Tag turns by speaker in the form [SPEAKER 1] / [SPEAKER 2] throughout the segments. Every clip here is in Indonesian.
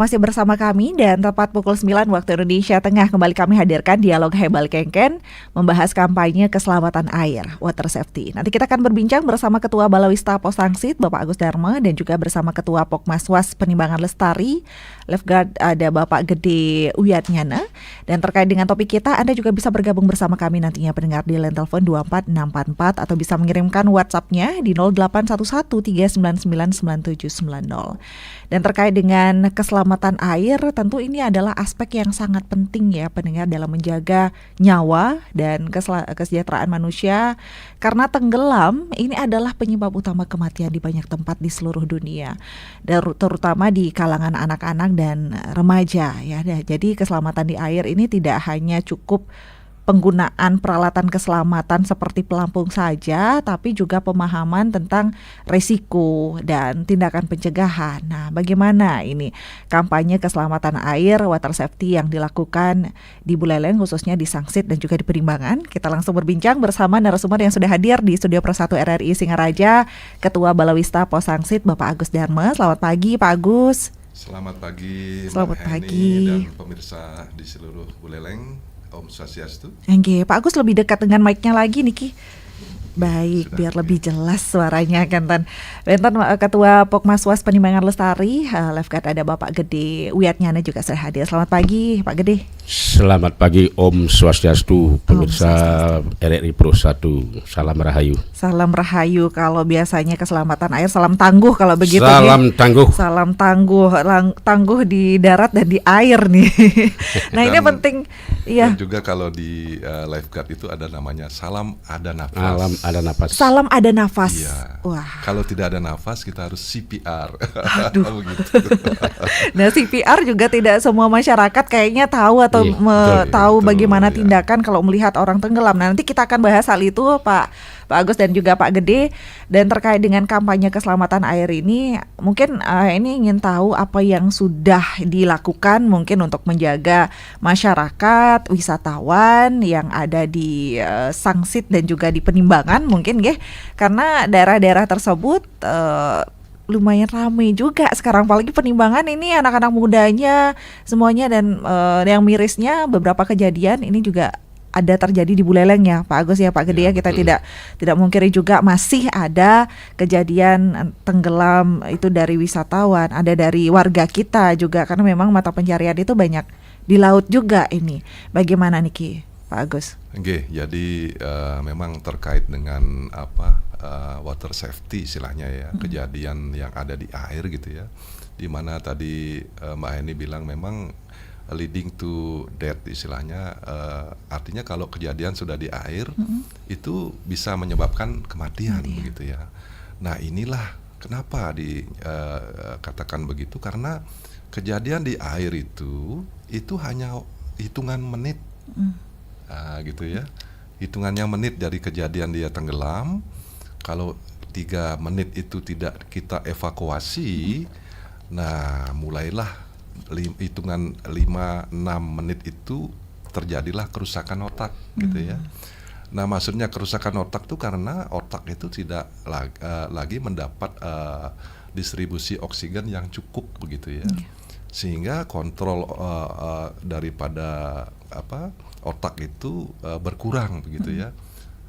[SPEAKER 1] Masih bersama kami dan tepat pukul 9 waktu Indonesia Tengah kembali kami hadirkan Dialog Hebal Kengken membahas kampanye keselamatan air, water safety. Nanti kita akan berbincang bersama Ketua Balawista Posangsit Bapak Agus Dharma dan juga bersama Ketua Pokmaswas Penimbangan Lestari, Lifeguard ada Bapak Gede Uyatnyana. Dan terkait dengan topik kita, Anda juga bisa bergabung bersama kami nantinya pendengar di line telepon 24644 atau bisa mengirimkan WhatsApp-nya di 081139999790. Dan terkait dengan keselamatan air, tentu ini adalah aspek yang sangat penting ya pendengar dalam menjaga nyawa dan kesejahteraan manusia. Karena tenggelam ini adalah penyebab utama kematian di banyak tempat di seluruh dunia, dan terutama di kalangan anak-anak dan remaja ya. Jadi keselamatan di air ini tidak hanya cukup penggunaan peralatan keselamatan seperti pelampung saja, tapi juga pemahaman tentang risiko dan tindakan pencegahan. Nah, bagaimana ini kampanye keselamatan air, water safety yang dilakukan di Buleleng, khususnya di Sangsit dan juga di Penimbangan? Kita langsung berbincang bersama narasumber yang sudah hadir di Studio Pro 1 RRI Singaraja, Ketua Balawista Posangsit Bapak Agus Dharma. Selamat pagi Pak Agus.
[SPEAKER 2] Selamat pagi
[SPEAKER 1] Selamat
[SPEAKER 2] Mbak
[SPEAKER 1] pagi
[SPEAKER 2] Heni dan pemirsa di seluruh Buleleng. Om Swastiastu.
[SPEAKER 1] Oke, Pak Agus lebih dekat dengan mic-nya lagi Niki. Baik,
[SPEAKER 2] Sudah,
[SPEAKER 1] biar lebih jelas suaranya kan. Benten Ketua Pokmaswas Penimbangan Lestari, Lifeguard ada Bapak Gede Uyatnyana juga sudah hadir. Selamat pagi Pak Gede.
[SPEAKER 3] Selamat pagi Om Swastiastu, pemirsa RRI Pro 1. Salam Rahayu.
[SPEAKER 1] Salam Rahayu. Kalau biasanya keselamatan air, salam tangguh kalau begitu.
[SPEAKER 3] Salam tangguh.
[SPEAKER 1] Salam tangguh, tangguh di darat dan di air nih. Nah ini penting.
[SPEAKER 2] Dan juga kalau di lifeguard itu ada namanya salam ada nafas.
[SPEAKER 3] Salam ada nafas.
[SPEAKER 1] Salam ada nafas.
[SPEAKER 2] Iya.
[SPEAKER 1] Wah.
[SPEAKER 2] Kalau tidak ada nafas kita harus CPR.
[SPEAKER 1] Aduh.
[SPEAKER 2] Begitu.
[SPEAKER 1] Nah CPR juga tidak semua masyarakat kayaknya tahu atau tahu
[SPEAKER 2] betul,
[SPEAKER 1] bagaimana
[SPEAKER 2] ya.
[SPEAKER 1] tindakan kalau melihat orang tenggelam. Nah, nanti kita akan bahas hal itu Pak Agus dan juga Pak Gede. Dan terkait dengan kampanye keselamatan air ini, mungkin ini ingin tahu apa yang sudah dilakukan mungkin untuk menjaga masyarakat, wisatawan yang ada di Sangsit dan juga di Penimbangan mungkin ya, karena daerah-daerah tersebut lumayan ramai juga sekarang, apalagi Penimbangan ini anak-anak mudanya semuanya. Dan yang mirisnya beberapa kejadian ini juga ada terjadi di Buleleng ya Pak Agus ya, Pak Gede ya, kita tidak mungkiri juga masih ada kejadian tenggelam itu dari wisatawan, ada dari warga kita juga, karena memang mata pencarian itu banyak di laut juga ini. Bagaimana Niki, Pak Agus?
[SPEAKER 2] Oke, jadi memang terkait dengan water safety istilahnya ya, kejadian yang ada di air gitu ya, di mana tadi Mbak Heni bilang memang leading to death istilahnya, artinya kalau kejadian sudah di air itu bisa menyebabkan kematian begitu ya. Nah inilah kenapa dikatakan begitu, karena kejadian di air itu hanya hitungan menit. Gitu ya, hitungannya menit dari kejadian dia tenggelam. Kalau 3 menit itu tidak kita evakuasi, nah mulailah hitungan 5-6 menit itu terjadilah kerusakan otak gitu ya. Nah maksudnya kerusakan otak itu karena otak itu tidak lagi mendapat distribusi oksigen yang cukup begitu ya, sehingga kontrol daripada otak itu berkurang begitu ya.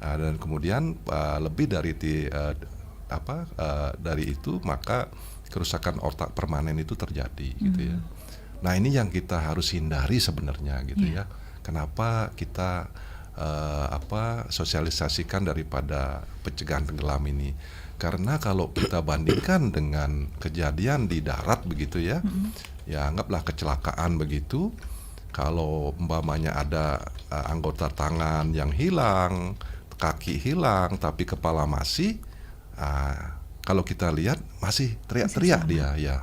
[SPEAKER 2] Dan kemudian lebih dari dari itu maka kerusakan otak permanen itu terjadi gitu ya. Nah ini yang kita harus hindari sebenarnya gitu ya. Kenapa kita sosialisasikan daripada pencegahan tenggelam ini? Karena kalau kita bandingkan dengan kejadian di darat begitu ya, ya anggaplah kecelakaan begitu. Kalau umpamanya ada anggota tangan yang hilang, kaki hilang, tapi kepala masih, kalau kita lihat masih teriak-teriak dia ya.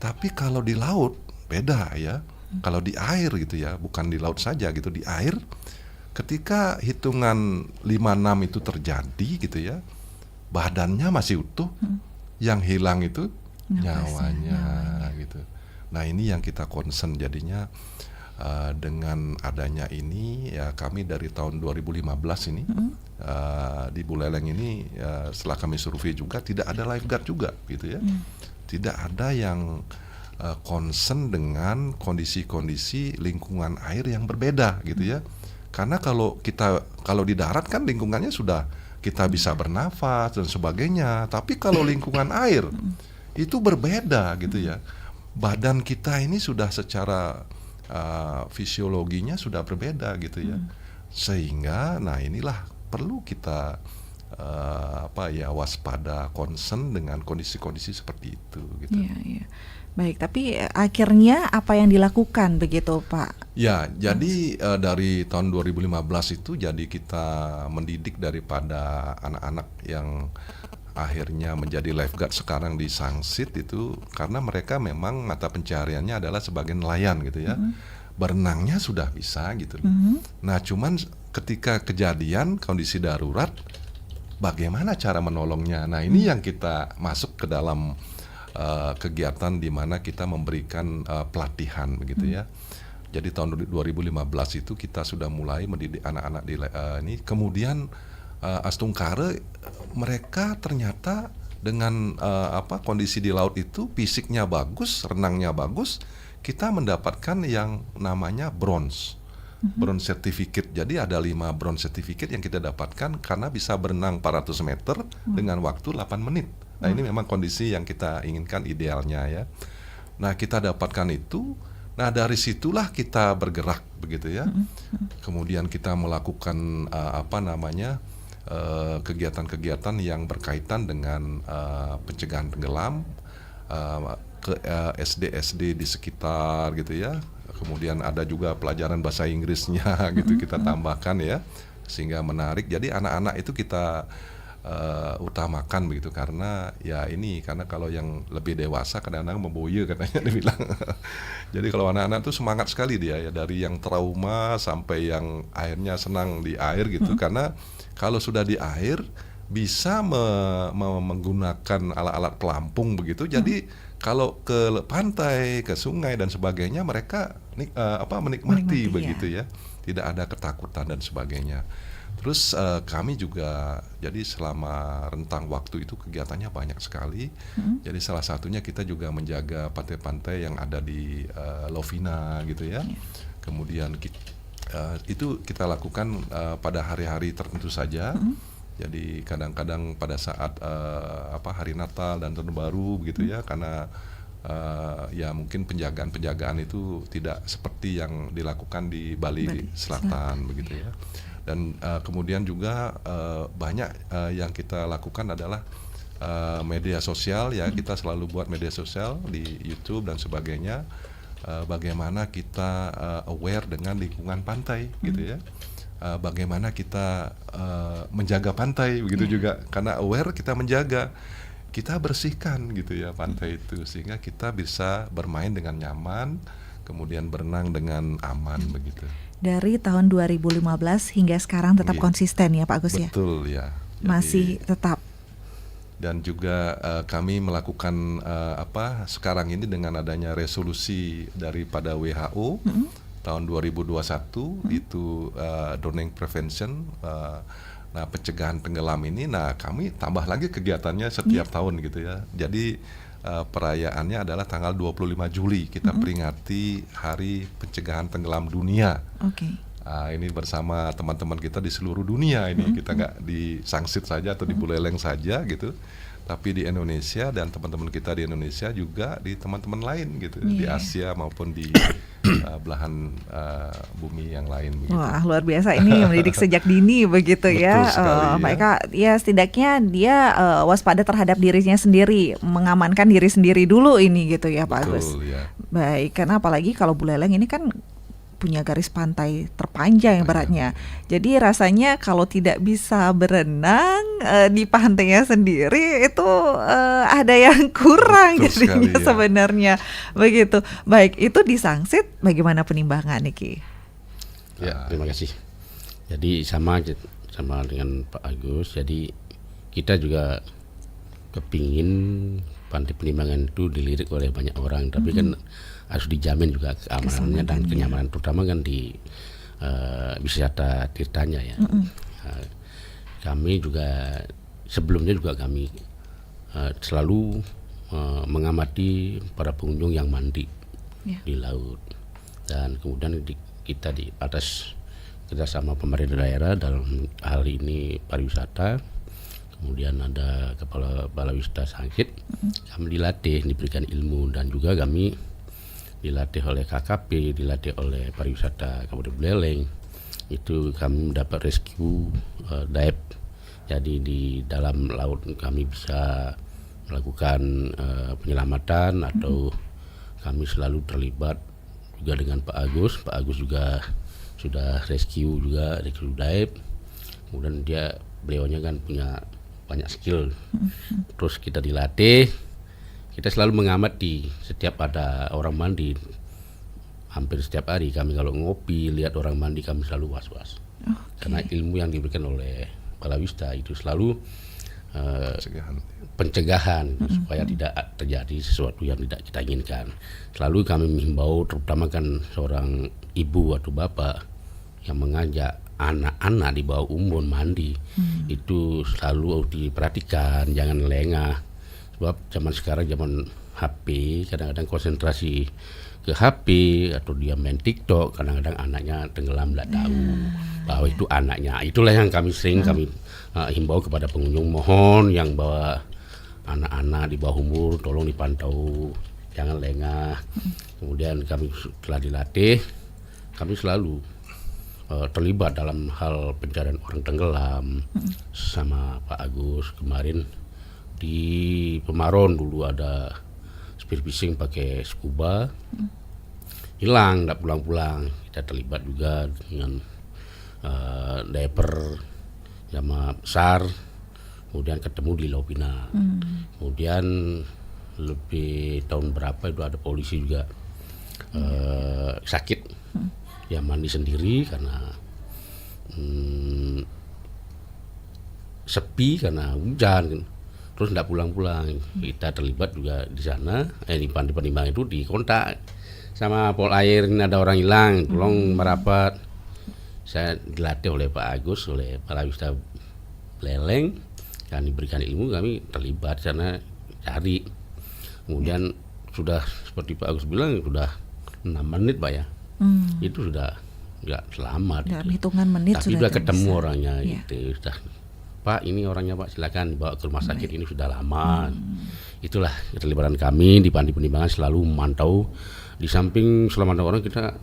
[SPEAKER 2] Tapi kalau di laut beda ya. Kalau di air gitu ya, bukan di laut saja gitu, di air ketika hitungan 5-6 itu terjadi gitu ya, badannya masih utuh, yang hilang itu nyawanya gitu. Nah ini yang kita concern jadinya. Dengan adanya ini ya, kami dari tahun 2015 ini di Buleleng ini setelah kami survei juga tidak ada lifeguard juga gitu ya. Tidak ada yang concern dengan kondisi-kondisi lingkungan air yang berbeda gitu ya. Karena kalau di darat kan lingkungannya sudah kita bisa bernafas dan sebagainya, tapi kalau lingkungan air itu berbeda gitu ya. Badan kita ini sudah secara fisiologinya sudah berbeda gitu ya. Sehingga nah inilah perlu kita waspada, concern dengan kondisi-kondisi seperti itu gitu.
[SPEAKER 1] Iya, iya. Baik, tapi akhirnya apa yang dilakukan begitu, Pak?
[SPEAKER 2] Ya, jadi dari tahun 2015 itu jadi kita mendidik daripada anak-anak yang akhirnya menjadi lifeguard sekarang di Sangsit itu karena mereka memang mata pencahariannya adalah sebagai nelayan gitu ya. Berenangnya sudah bisa gitu loh. Nah, cuman ketika kejadian kondisi darurat bagaimana cara menolongnya? Nah, ini yang kita masuk ke dalam kegiatan di mana kita memberikan pelatihan begitu ya. Jadi tahun 2015 itu kita sudah mulai mendidik anak-anak di ini. Kemudian Astungkare mereka ternyata dengan kondisi di laut itu fisiknya bagus, renangnya bagus, kita mendapatkan yang namanya bronze certificate. Jadi ada 5 bronze certificate yang kita dapatkan karena bisa berenang 400 meter dengan waktu 8 menit. Nah, ini memang kondisi yang kita inginkan idealnya ya. Nah, kita dapatkan itu. Nah, dari situlah kita bergerak begitu ya. Kemudian kita melakukan kegiatan-kegiatan yang berkaitan dengan pencegahan tenggelam ke SD-SD di sekitar gitu ya. Kemudian ada juga pelajaran bahasa Inggrisnya gitu kita tambahkan ya, sehingga menarik. Jadi anak-anak itu kita utamakan begitu karena kalau yang lebih dewasa kadang-kadang memboye katanya dibilang. Jadi kalau anak-anak tuh semangat sekali dia ya, dari yang trauma sampai yang akhirnya senang di air gitu. Karena kalau sudah di air bisa menggunakan alat-alat pelampung begitu. Jadi kalau ke pantai, ke sungai dan sebagainya mereka menikmati begitu ya. Tidak ada ketakutan dan sebagainya. Terus kami juga jadi selama rentang waktu itu kegiatannya banyak sekali. Jadi salah satunya kita juga menjaga pantai-pantai yang ada di Lovina gitu ya. Kemudian itu kita lakukan pada hari-hari tertentu saja. Jadi kadang-kadang pada saat hari Natal dan Tahun Baru begitu ya, karena ya mungkin penjagaan itu tidak seperti yang dilakukan di Bali Selatan begitu ya. Dan kemudian juga banyak yang kita lakukan adalah media sosial ya. Kita selalu buat media sosial di YouTube dan sebagainya. Bagaimana kita aware dengan lingkungan pantai gitu ya. Bagaimana kita menjaga pantai begitu juga. Karena aware kita menjaga, kita bersihkan gitu ya pantai itu, sehingga kita bisa bermain dengan nyaman, kemudian berenang dengan aman begitu.
[SPEAKER 1] Dari tahun 2015 hingga sekarang tetap konsisten ya Pak Agus ya?
[SPEAKER 2] Betul ya. Jadi,
[SPEAKER 1] masih tetap.
[SPEAKER 2] Dan juga kami melakukan sekarang ini dengan adanya resolusi daripada WHO tahun 2021 itu drowning prevention, pencegahan tenggelam ini. Nah, kami tambah lagi kegiatannya setiap tahun gitu ya. Jadi perayaannya adalah tanggal 25 Juli kita peringati Hari Pencegahan Tenggelam Dunia. Ini bersama teman-teman kita di seluruh dunia ini. Kita nggak di Sangsit saja atau di Buleleng saja gitu, tapi di Indonesia, dan teman-teman kita di Indonesia juga di teman-teman lain gitu, di Asia maupun di belahan bumi yang lain begitu.
[SPEAKER 1] Wah, luar biasa ini mendidik sejak dini begitu ya. Mereka ya setidaknya dia waspada terhadap dirinya sendiri, mengamankan diri sendiri dulu ini gitu ya Pak Agus.
[SPEAKER 2] Ya.
[SPEAKER 1] Baik, karena apalagi kalau Buleleng ini kan punya garis pantai terpanjang beratnya. Jadi rasanya kalau tidak bisa berenang di pantainya sendiri itu ada yang kurang jadinya sebenarnya begitu. Baik, itu di Sangsit bagaimana penimbangan Niki?
[SPEAKER 3] Ya, terima kasih. Jadi sama dengan Pak Agus. Jadi kita juga kepingin pantai Penimbangan itu dilirik oleh banyak orang, tapi kan harus dijamin juga keamanannya dan kenyamanan, terutama kan di wisata tirtanya ya. Kami juga sebelumnya juga kami selalu mengamati para pengunjung yang mandi
[SPEAKER 1] Ya.
[SPEAKER 3] di laut, dan kemudian kita di atas kerjasama pemerintah daerah dalam hal ini pariwisata, kemudian ada kepala Balawisata Sangsit, kami dilatih, diberikan ilmu, dan juga kami dilatih oleh KKP, dilatih oleh pariwisata Kabupaten Buleleng. Itu kami mendapat rescue dive, jadi di dalam laut kami bisa melakukan penyelamatan, atau kami selalu terlibat juga dengan Pak Agus. Pak Agus juga sudah rescue dive. Kemudian beliaunya kan punya banyak skill. Terus kita dilatih, kita selalu mengamati setiap ada orang mandi. Hampir setiap hari kami kalau ngopi lihat orang mandi, kami selalu was-was. Karena ilmu yang diberikan oleh Balawista itu selalu pencegahan supaya tidak terjadi sesuatu yang tidak kita inginkan. Selalu kami menghimbau, terutama kan seorang ibu atau bapak yang mengajak anak-anak di bawah umur mandi, itu selalu diperhatikan, jangan lengah. Sebab zaman sekarang zaman HP, kadang-kadang konsentrasi ke HP atau dia main TikTok, kadang-kadang anaknya tenggelam, tidak tahu bahwa itu anaknya. Itulah yang kami sering himbau kepada pengunjung, mohon yang bawa anak-anak di bawah umur tolong dipantau, jangan lengah. Kemudian kami setelah dilatih, kami selalu terlibat dalam hal pencarian orang tenggelam sama Pak Agus. Kemarin di Pemaron dulu ada spear fishing pakai scuba, hilang, tidak pulang-pulang. Kita terlibat juga dengan diver sama SAR, kemudian ketemu di Laupina. Kemudian lebih tahun berapa itu ada polisi juga sakit, ya mandi sendiri karena sepi karena hujan, terus tidak pulang-pulang. Kita terlibat juga di sana, di Panimbangan itu dikontak sama Pol Air, ini ada orang hilang, tolong merapat. Saya dilatih oleh Pak Agus, oleh Balawista Buleleng, dan diberikan ilmu, kami terlibat sana cari. Kemudian sudah seperti Pak Agus bilang, sudah 6 menit Pak ya, itu sudah nggak selamat.
[SPEAKER 1] Dalam hitungan menit
[SPEAKER 3] tapi
[SPEAKER 1] sudah
[SPEAKER 3] ketemu
[SPEAKER 1] bisa.
[SPEAKER 3] orangnya,
[SPEAKER 1] Ya.
[SPEAKER 3] gitu. Sudah, Pak ini orangnya Pak, silakan dibawa ke rumah sakit. Ini sudah lama. Itulah keterlibatan kami di Pandi Penimbangan, selalu memantau. Di samping selamat orang, kita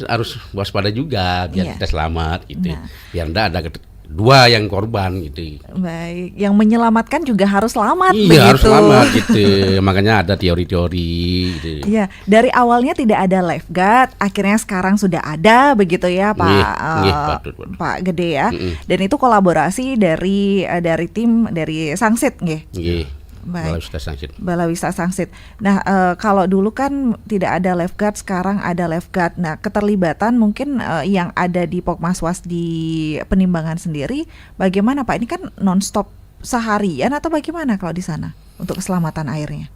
[SPEAKER 3] harus waspada juga biar kita selamat gitu. Biar enggak ada dua yang korban gitu.
[SPEAKER 1] Baik, yang menyelamatkan juga harus selamat
[SPEAKER 3] Iya,
[SPEAKER 1] begitu.
[SPEAKER 3] harus selamat gitu. Makanya ada teori-teori gitu.
[SPEAKER 1] Iya, dari awalnya tidak ada lifeguard, akhirnya sekarang sudah ada begitu ya Pak
[SPEAKER 3] Patut.
[SPEAKER 1] Pak Gede ya. Dan itu kolaborasi dari tim dari Sangsit nggih.
[SPEAKER 3] Nggih.
[SPEAKER 1] Baik.
[SPEAKER 3] Balawista Sangsit.
[SPEAKER 1] Balawista Sangsit. Nah, kalau dulu kan tidak ada lifeguard, sekarang ada lifeguard. Nah, keterlibatan mungkin yang ada di Pokmaswas di Penimbangan sendiri, bagaimana Pak? Ini kan nonstop seharian atau bagaimana kalau di sana untuk keselamatan airnya?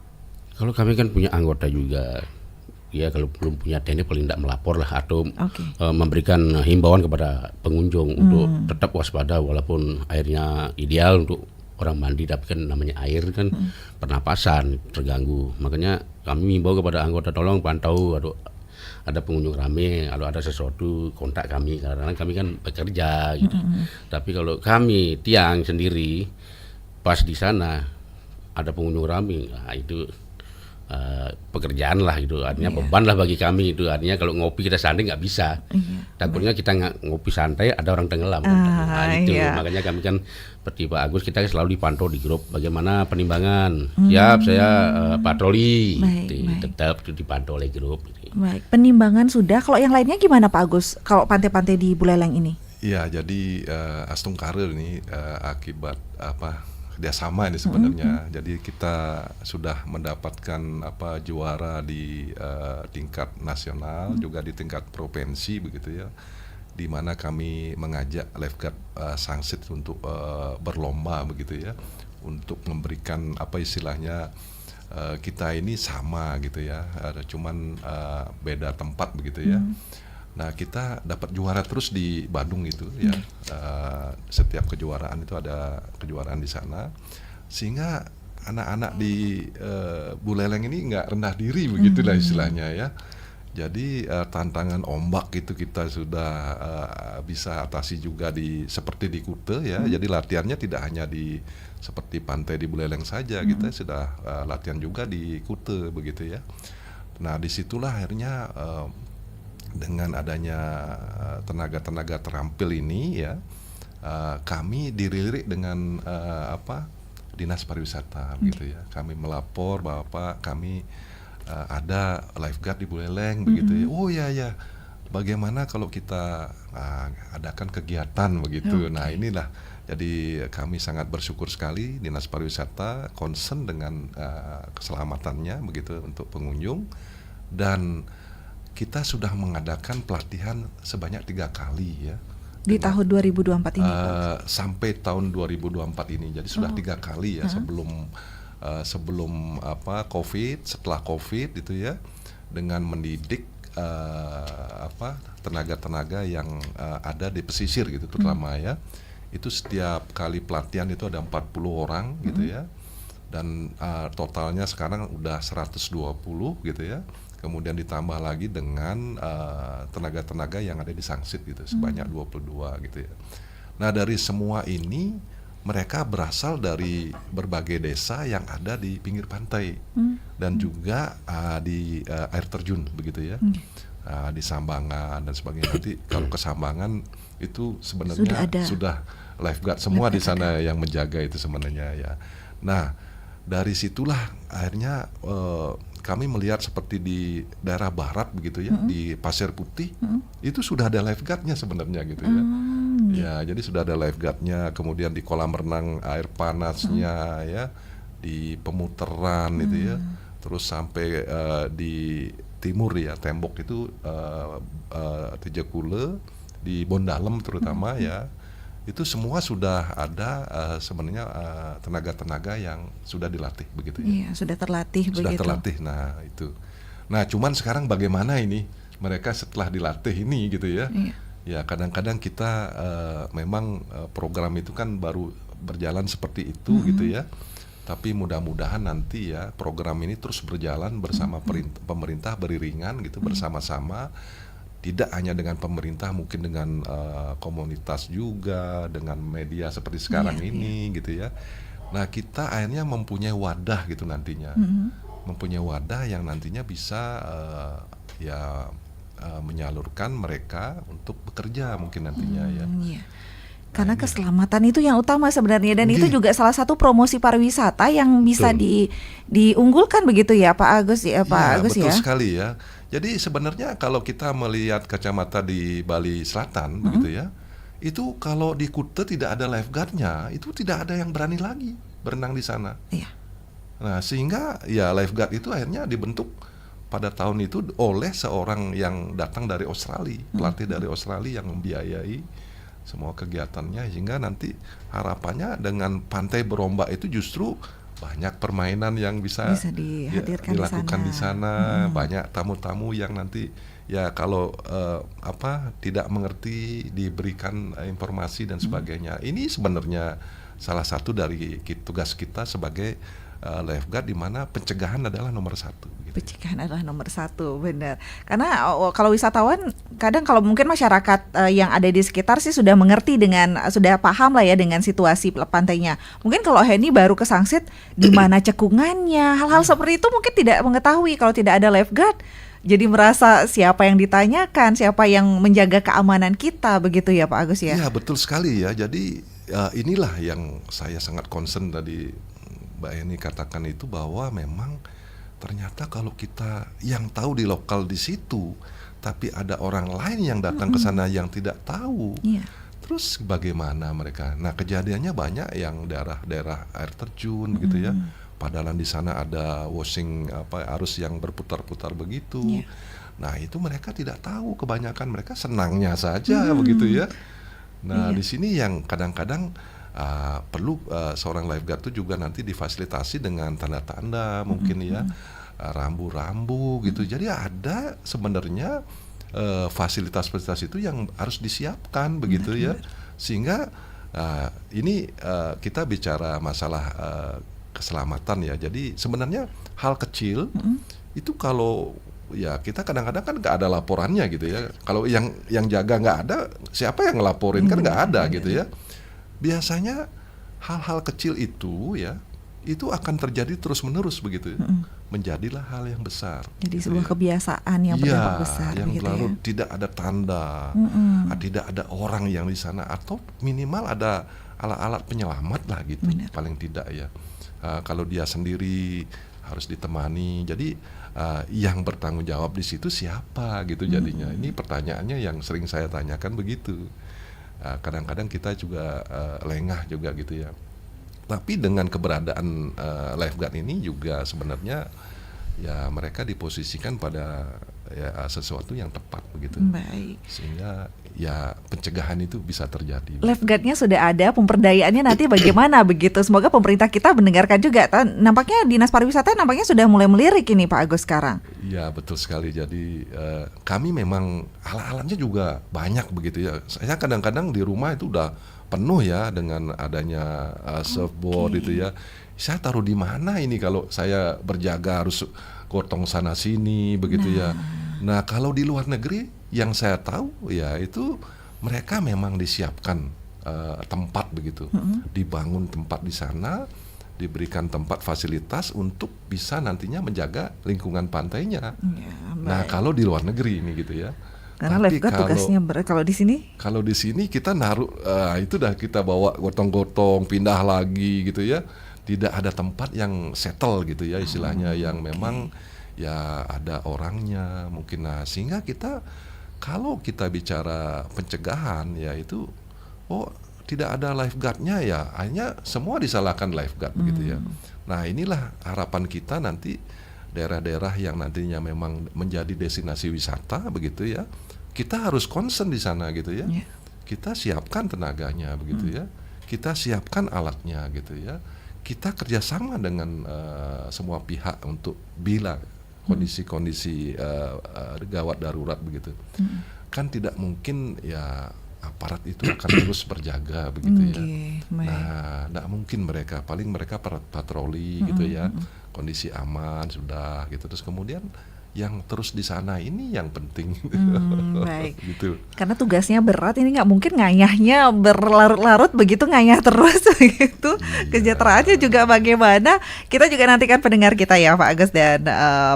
[SPEAKER 3] Kalau kami kan punya anggota juga, ya kalau belum punya teknik paling tidak melapor lah, atau memberikan himbauan kepada pengunjung untuk tetap waspada walaupun airnya ideal untuk orang mandi, tapi kan namanya air kan pernapasan terganggu. Makanya kami himbau kepada anggota, tolong pantau ada pengunjung rame, kalau ada sesuatu kontak kami, karena kami kan bekerja gitu. Tapi kalau kami tiang sendiri pas di sana ada pengunjung rame, nah itu pekerjaan lah itu, artinya beban lah bagi kami itu. Artinya kalau ngopi kita santai nggak bisa, takutnya kita ngopi santai ada orang tenggelam. Itu makanya kami kan seperti Pak Agus, kita selalu dipantau di grup bagaimana Penimbangan. Siap, saya patroli, tetap dipantau oleh grup.
[SPEAKER 1] Baik, Penimbangan sudah. Kalau yang lainnya gimana Pak Agus? Kalau pantai-pantai di Buleleng ini?
[SPEAKER 2] Iya, jadi Astung Karir ini akibat kerjasama ini sebenarnya. Jadi kita sudah mendapatkan juara di tingkat nasional, juga di tingkat provinsi begitu ya, di mana kami mengajak lifeguard Sangsit untuk berlomba begitu ya, untuk memberikan istilahnya kita ini sama gitu ya, cuman beda tempat begitu ya. Nah, kita dapat juara terus di Badung itu ya. Setiap kejuaraan itu ada kejuaraan di sana, sehingga anak-anak di Buleleng ini nggak rendah diri begitulah istilahnya ya. Jadi tantangan ombak itu kita sudah bisa atasi juga seperti di Kute ya. Jadi latihannya tidak hanya seperti pantai di Buleleng saja, kita sudah latihan juga di Kute begitu ya. Nah disitulah akhirnya dengan adanya tenaga-tenaga terampil ini ya, kami dilirik dengan Dinas Pariwisata gitu ya. Kami melapor bahwa kami ada lifeguard di Buleleng begitu ya. Oh ya, bagaimana kalau kita adakan kegiatan begitu. Nah inilah, jadi kami sangat bersyukur sekali Dinas Pariwisata concern dengan keselamatannya begitu untuk pengunjung, dan kita sudah mengadakan pelatihan sebanyak 3 kali ya.
[SPEAKER 1] Di tahun 2024 ini
[SPEAKER 2] sampai tahun 2024 ini. Jadi sudah 3 kali ya, sebelum COVID, setelah COVID itu ya, dengan mendidik tenaga-tenaga yang ada di pesisir gitu terutama ya. Itu setiap kali pelatihan itu ada 40 orang gitu ya. Dan totalnya sekarang udah 120 gitu ya. Kemudian ditambah lagi dengan tenaga-tenaga yang ada di Sangsit gitu, sebanyak 22 gitu ya. Nah dari semua ini mereka berasal dari berbagai desa yang ada di pinggir pantai dan juga di air terjun begitu ya, di Sambangan dan sebagainya. Nanti kalau ke Sambangan itu sebenarnya sudah lifeguard semua di sana yang menjaga itu sebenarnya ya. Nah dari situlah akhirnya kami melihat seperti di daerah barat begitu ya, di Pasir Putih itu sudah ada lifeguardnya sebenarnya gitu ya. Ya, jadi sudah ada lifeguardnya, kemudian di kolam renang air panasnya ya, di Pemutaran itu ya, terus sampai di timur ya, Tembok itu Tejekule, di Bondalem terutama ya, itu semua sudah ada sebenarnya tenaga-tenaga yang sudah dilatih begitu ya.
[SPEAKER 1] Iya, sudah terlatih
[SPEAKER 2] sudah
[SPEAKER 1] begitu.
[SPEAKER 2] terlatih, nah itu. Nah cuman sekarang bagaimana ini mereka setelah dilatih ini gitu ya.
[SPEAKER 1] Iya.
[SPEAKER 2] Ya kadang-kadang kita memang program itu kan baru berjalan seperti itu gitu ya. Tapi mudah-mudahan nanti ya program ini terus berjalan bersama pemerintah beriringan gitu, bersama-sama. Tidak hanya dengan pemerintah, mungkin dengan komunitas juga, dengan media seperti sekarang ini gitu ya. Nah kita akhirnya mempunyai wadah gitu nantinya, mempunyai wadah yang nantinya bisa menyalurkan mereka untuk bekerja mungkin nantinya ya.
[SPEAKER 1] Iya. Karena keselamatan itu yang utama sebenarnya, dan itu juga salah satu promosi pariwisata yang bisa diunggulkan begitu ya Pak Agus ya Pak Agus
[SPEAKER 2] betul
[SPEAKER 1] ya.
[SPEAKER 2] sekali ya. Jadi sebenarnya kalau kita melihat kacamata di Bali Selatan begitu ya, itu kalau di Kute tidak ada lifeguardnya, itu tidak ada yang berani lagi berenang di sana.
[SPEAKER 1] Iya.
[SPEAKER 2] Nah sehingga ya lifeguard itu akhirnya dibentuk pada tahun itu oleh seorang yang datang dari Australia, pelatih dari Australia yang membiayai semua kegiatannya, sehingga nanti harapannya dengan pantai berombak itu justru banyak permainan yang bisa
[SPEAKER 1] dihadirkan
[SPEAKER 2] dilakukan di sana. Banyak tamu-tamu yang nanti ya kalau tidak mengerti diberikan informasi dan sebagainya. Ini sebenarnya salah satu dari tugas kita sebagai lifeguard, di mana pencegahan adalah nomor 1 gitu.
[SPEAKER 1] Pencegahan adalah nomor 1, benar. Karena kalau wisatawan kadang kalau mungkin masyarakat yang ada di sekitar sih sudah mengerti sudah paham lah ya dengan situasi pantainya. Mungkin kalau Henny baru ke Sangsit, di mana cekungannya, hal-hal seperti itu mungkin tidak mengetahui kalau tidak ada lifeguard. Jadi merasa siapa yang ditanyakan, siapa yang menjaga keamanan kita begitu ya Pak Agus ya.
[SPEAKER 2] Iya betul sekali ya. Jadi inilah yang saya sangat concern tadi Mbak Eni katakan itu, bahwa memang ternyata kalau kita yang tahu di lokal di situ, tapi ada orang lain yang datang ke sana yang tidak tahu, terus bagaimana mereka? Nah kejadiannya banyak yang daerah air terjun gitu ya, padahal di sana ada washing arus yang berputar-putar begitu. Nah itu mereka tidak tahu, kebanyakan mereka senangnya saja begitu ya. Nah di sini yang kadang-kadang perlu seorang lifeguard itu juga nanti difasilitasi dengan tanda-tanda mungkin ya, rambu-rambu gitu. Jadi ada sebenarnya fasilitas-fasilitas itu yang harus disiapkan begitu ya. Sehingga ini kita bicara masalah keselamatan ya. Jadi sebenarnya hal kecil itu kalau ya kita kadang-kadang kan nggak ada laporannya gitu ya. Kalau yang jaga nggak ada, siapa yang ngelaporin kan nggak ada gitu ya. Biasanya hal-hal kecil itu ya itu akan terjadi terus-menerus begitu. Menjadilah hal yang besar.
[SPEAKER 1] Jadi
[SPEAKER 2] gitu
[SPEAKER 1] sebuah
[SPEAKER 2] ya.
[SPEAKER 1] kebiasaan yang berdampak besar
[SPEAKER 2] Yang
[SPEAKER 1] begitu
[SPEAKER 2] lalu
[SPEAKER 1] ya.
[SPEAKER 2] tidak ada tanda, tidak ada orang yang di sana, atau minimal ada alat-alat penyelamat lah gitu.
[SPEAKER 1] Benar.
[SPEAKER 2] Paling tidak ya. Kalau dia sendiri harus ditemani. Jadi yang bertanggung jawab di situ siapa gitu jadinya. Ini pertanyaannya yang sering saya tanyakan begitu. Kadang-kadang kita juga lengah juga gitu ya. Tapi dengan keberadaan lifeguard ini juga sebenarnya ya mereka diposisikan pada ya sesuatu yang tepat begitu.
[SPEAKER 1] Baik.
[SPEAKER 2] Sehingga ya pencegahan itu bisa terjadi.
[SPEAKER 1] Lifeguard-nya sudah ada, pemberdayaannya nanti bagaimana begitu. Semoga pemerintah kita mendengarkan juga. Nampaknya Dinas Pariwisata nampaknya sudah mulai melirik ini Pak Agus sekarang.
[SPEAKER 2] Ya betul sekali. Jadi kami memang alat-alatnya juga banyak begitu ya. Saya kadang-kadang di rumah itu udah penuh ya dengan adanya surfboard itu ya. Saya taruh di mana ini kalau saya berjaga harus gotong sana sini begitu ya. Nah kalau di luar negeri yang saya tahu ya itu mereka memang disiapkan tempat begitu, dibangun tempat di sana, diberikan tempat fasilitas untuk bisa nantinya menjaga lingkungan pantainya. Nah kalau di luar negeri ini gitu ya.
[SPEAKER 1] Karena
[SPEAKER 2] Tapi
[SPEAKER 1] lifeguard tugasnya berat. Kalau di sini?
[SPEAKER 2] Kalau di sini kita naruh itu dah kita bawa gotong-gotong, pindah lagi gitu ya. Tidak ada tempat yang settle gitu ya istilahnya yang memang ya ada orangnya mungkin. Nah sehingga kita kalau kita bicara pencegahan ya itu tidak ada lifeguardnya ya hanya semua disalahkan lifeguard begitu ya. Nah inilah harapan kita nanti daerah-daerah yang nantinya memang menjadi destinasi wisata begitu ya. Kita harus concern di sana gitu ya. Kita siapkan tenaganya begitu ya. Kita siapkan alatnya gitu ya. Kita kerjasama dengan semua pihak untuk bila kondisi-kondisi gawat darurat begitu. Kan tidak mungkin ya aparat itu akan terus berjaga begitu ya. Nah, tidak mungkin mereka, paling mereka patroli gitu ya. Kondisi aman sudah gitu. Terus kemudian yang terus di sana ini yang penting.
[SPEAKER 1] Baik.
[SPEAKER 2] Gitu.
[SPEAKER 1] Karena tugasnya berat, ini nggak mungkin ngayahnya berlarut-larut begitu, ngayah terus begitu. Kesejahteraannya juga bagaimana? Kita juga nantikan pendengar kita ya Pak Agus dan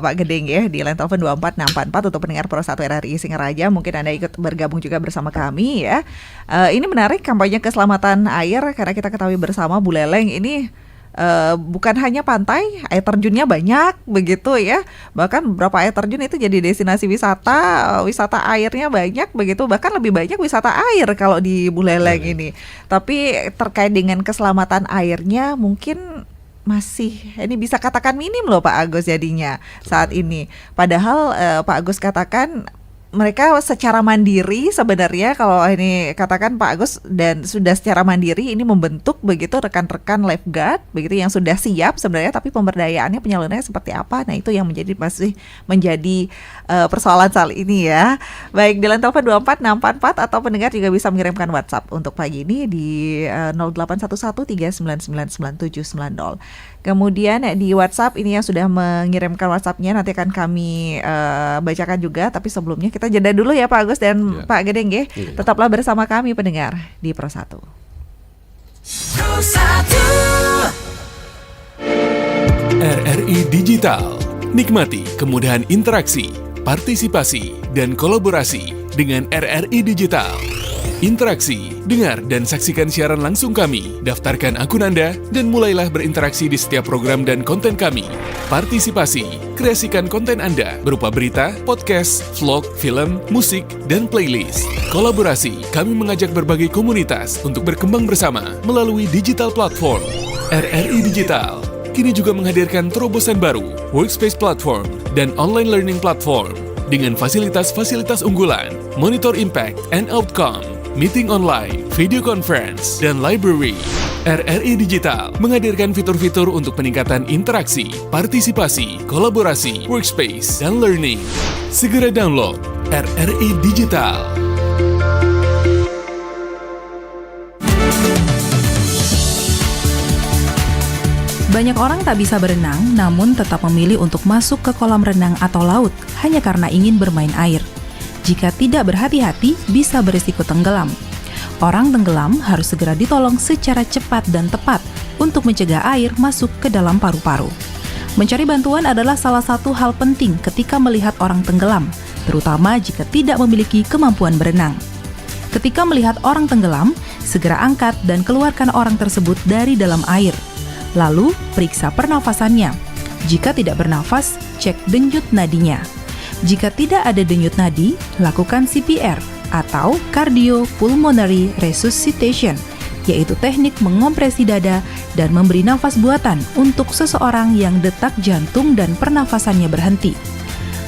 [SPEAKER 1] Pak Gedeng ya di line telepon 24644 untuk pendengar Pro 1 RRI Singaraja. Mungkin Anda ikut bergabung juga bersama kami ya. Ini menarik kampanye keselamatan air karena kita ketahui bersama Buleleng ini bukan hanya pantai, air terjunnya banyak begitu ya. Bahkan beberapa air terjun itu jadi destinasi wisata, wisata airnya banyak begitu. Bahkan lebih banyak wisata air kalau di Buleleng ini. Tapi terkait dengan keselamatan airnya mungkin masih ini bisa katakan minim loh Pak Agus jadinya saat ini. Padahal Pak Agus katakan mereka secara mandiri sebenarnya kalau ini katakan Pak Agus dan sudah secara mandiri ini membentuk begitu rekan-rekan lifeguard begitu yang sudah siap sebenarnya, tapi pemberdayaannya penyalurannya seperti apa? Nah itu yang masih menjadi persoalan saat ini ya. Baik, di line telepon 24644 atau pendengar juga bisa mengirimkan WhatsApp untuk pagi ini di 081139999790. Kemudian di WhatsApp ini yang sudah mengirimkan WhatsAppnya nanti akan kami bacakan juga, tapi sebelumnya kita jeda dulu ya Pak Agus dan Pak Gedeng ya. Tetaplah bersama kami pendengar di Pro 1.
[SPEAKER 4] RRI Digital. Nikmati kemudahan interaksi, partisipasi, dan kolaborasi dengan RRI Digital. Interaksi, dengar dan saksikan siaran langsung kami, daftarkan akun Anda, dan mulailah berinteraksi di setiap program dan konten kami. Partisipasi, kreasikan konten Anda berupa berita, podcast, vlog, film, musik, dan playlist. Kolaborasi, kami mengajak berbagai komunitas untuk berkembang bersama melalui digital platform. RRI Digital kini juga menghadirkan terobosan baru, workspace platform, dan online learning platform dengan fasilitas-fasilitas unggulan, monitor impact and outcome, meeting online, video conference, dan library. RRI Digital menghadirkan fitur-fitur untuk peningkatan interaksi, partisipasi, kolaborasi, workspace, dan learning. Segera download RRI Digital.
[SPEAKER 5] Banyak orang tak bisa berenang, namun tetap memilih untuk masuk ke kolam renang atau laut hanya karena ingin bermain air. Jika tidak berhati-hati, bisa berisiko tenggelam. Orang tenggelam harus segera ditolong secara cepat dan tepat untuk mencegah air masuk ke dalam paru-paru. Mencari bantuan adalah salah satu hal penting ketika melihat orang tenggelam, terutama jika tidak memiliki kemampuan berenang. Ketika melihat orang tenggelam, segera angkat dan keluarkan orang tersebut dari dalam air. Lalu, periksa pernafasannya. Jika tidak bernafas, cek denyut nadinya. Jika tidak ada denyut nadi, lakukan CPR atau Cardiopulmonary Resuscitation, yaitu teknik mengompresi dada dan memberi nafas buatan untuk seseorang yang detak jantung dan pernafasannya berhenti.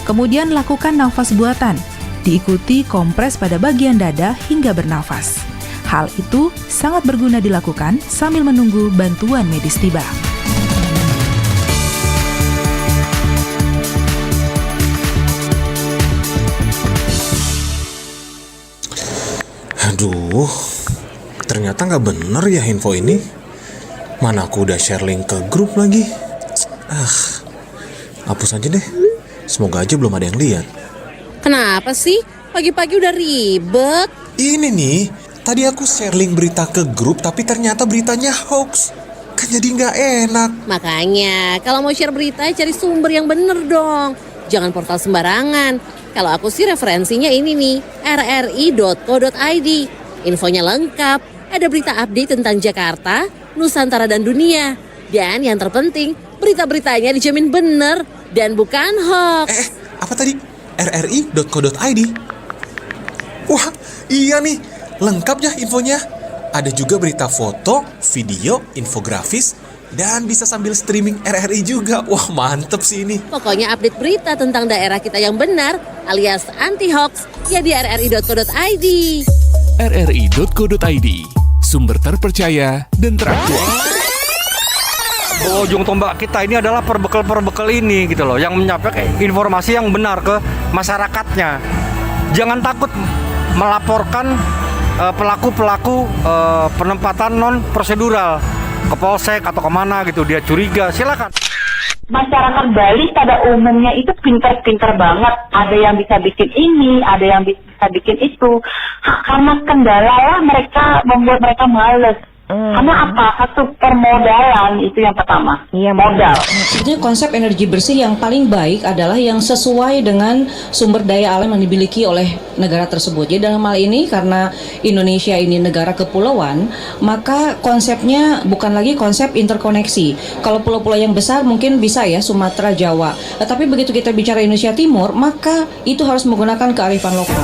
[SPEAKER 5] Kemudian lakukan nafas buatan, diikuti kompres pada bagian dada hingga bernafas. Hal itu sangat berguna dilakukan sambil menunggu bantuan medis tiba.
[SPEAKER 6] Aduh, ternyata nggak bener ya info ini. Mana aku udah share link ke grup lagi. Hapus aja deh. Semoga aja belum ada yang lihat.
[SPEAKER 7] Kenapa sih? Pagi-pagi udah ribet.
[SPEAKER 6] Ini nih, tadi aku share link berita ke grup tapi ternyata beritanya hoax. Kan jadi nggak enak.
[SPEAKER 7] Makanya, kalau mau share berita cari sumber yang bener dong. Jangan portal sembarangan. Kalau aku sih referensinya ini nih, rri.co.id. Infonya lengkap, ada berita update tentang Jakarta, Nusantara dan dunia. Dan yang terpenting, berita-beritanya dijamin bener dan bukan hoax.
[SPEAKER 6] Apa tadi? rri.co.id. Wah, iya nih, lengkap ya infonya. Ada juga berita foto, video, infografis, dan bisa sambil streaming RRI juga. Wah, mantep sih ini.
[SPEAKER 7] Pokoknya update berita tentang daerah kita yang benar alias anti-hoax ya di rri.co.id.
[SPEAKER 4] rri.co.id, sumber terpercaya dan teraktual.
[SPEAKER 8] Ujung tombak kita ini adalah perbekal ini gitu loh, yang menyampaikan informasi yang benar ke masyarakatnya. Jangan takut melaporkan pelaku-pelaku penempatan non prosedural ke polsek atau kemana gitu, dia curiga, silakan.
[SPEAKER 9] Masyarakat Bali pada umumnya itu pintar-pintar banget. Ada yang bisa bikin ini, ada yang bisa bikin itu. Karena kendala lah mereka membuat mereka males. Karena apa? Satu permodalan itu yang pertama.
[SPEAKER 10] Iya,
[SPEAKER 9] modal.
[SPEAKER 10] Sebetulnya konsep energi bersih yang paling baik adalah yang sesuai dengan sumber daya alam yang dimiliki oleh negara tersebut. Jadi dalam hal ini karena Indonesia ini negara kepulauan, maka konsepnya bukan lagi konsep interkoneksi. Kalau pulau-pulau yang besar mungkin bisa ya Sumatera, Jawa. Tetapi begitu kita bicara Indonesia Timur, maka itu harus menggunakan kearifan lokal.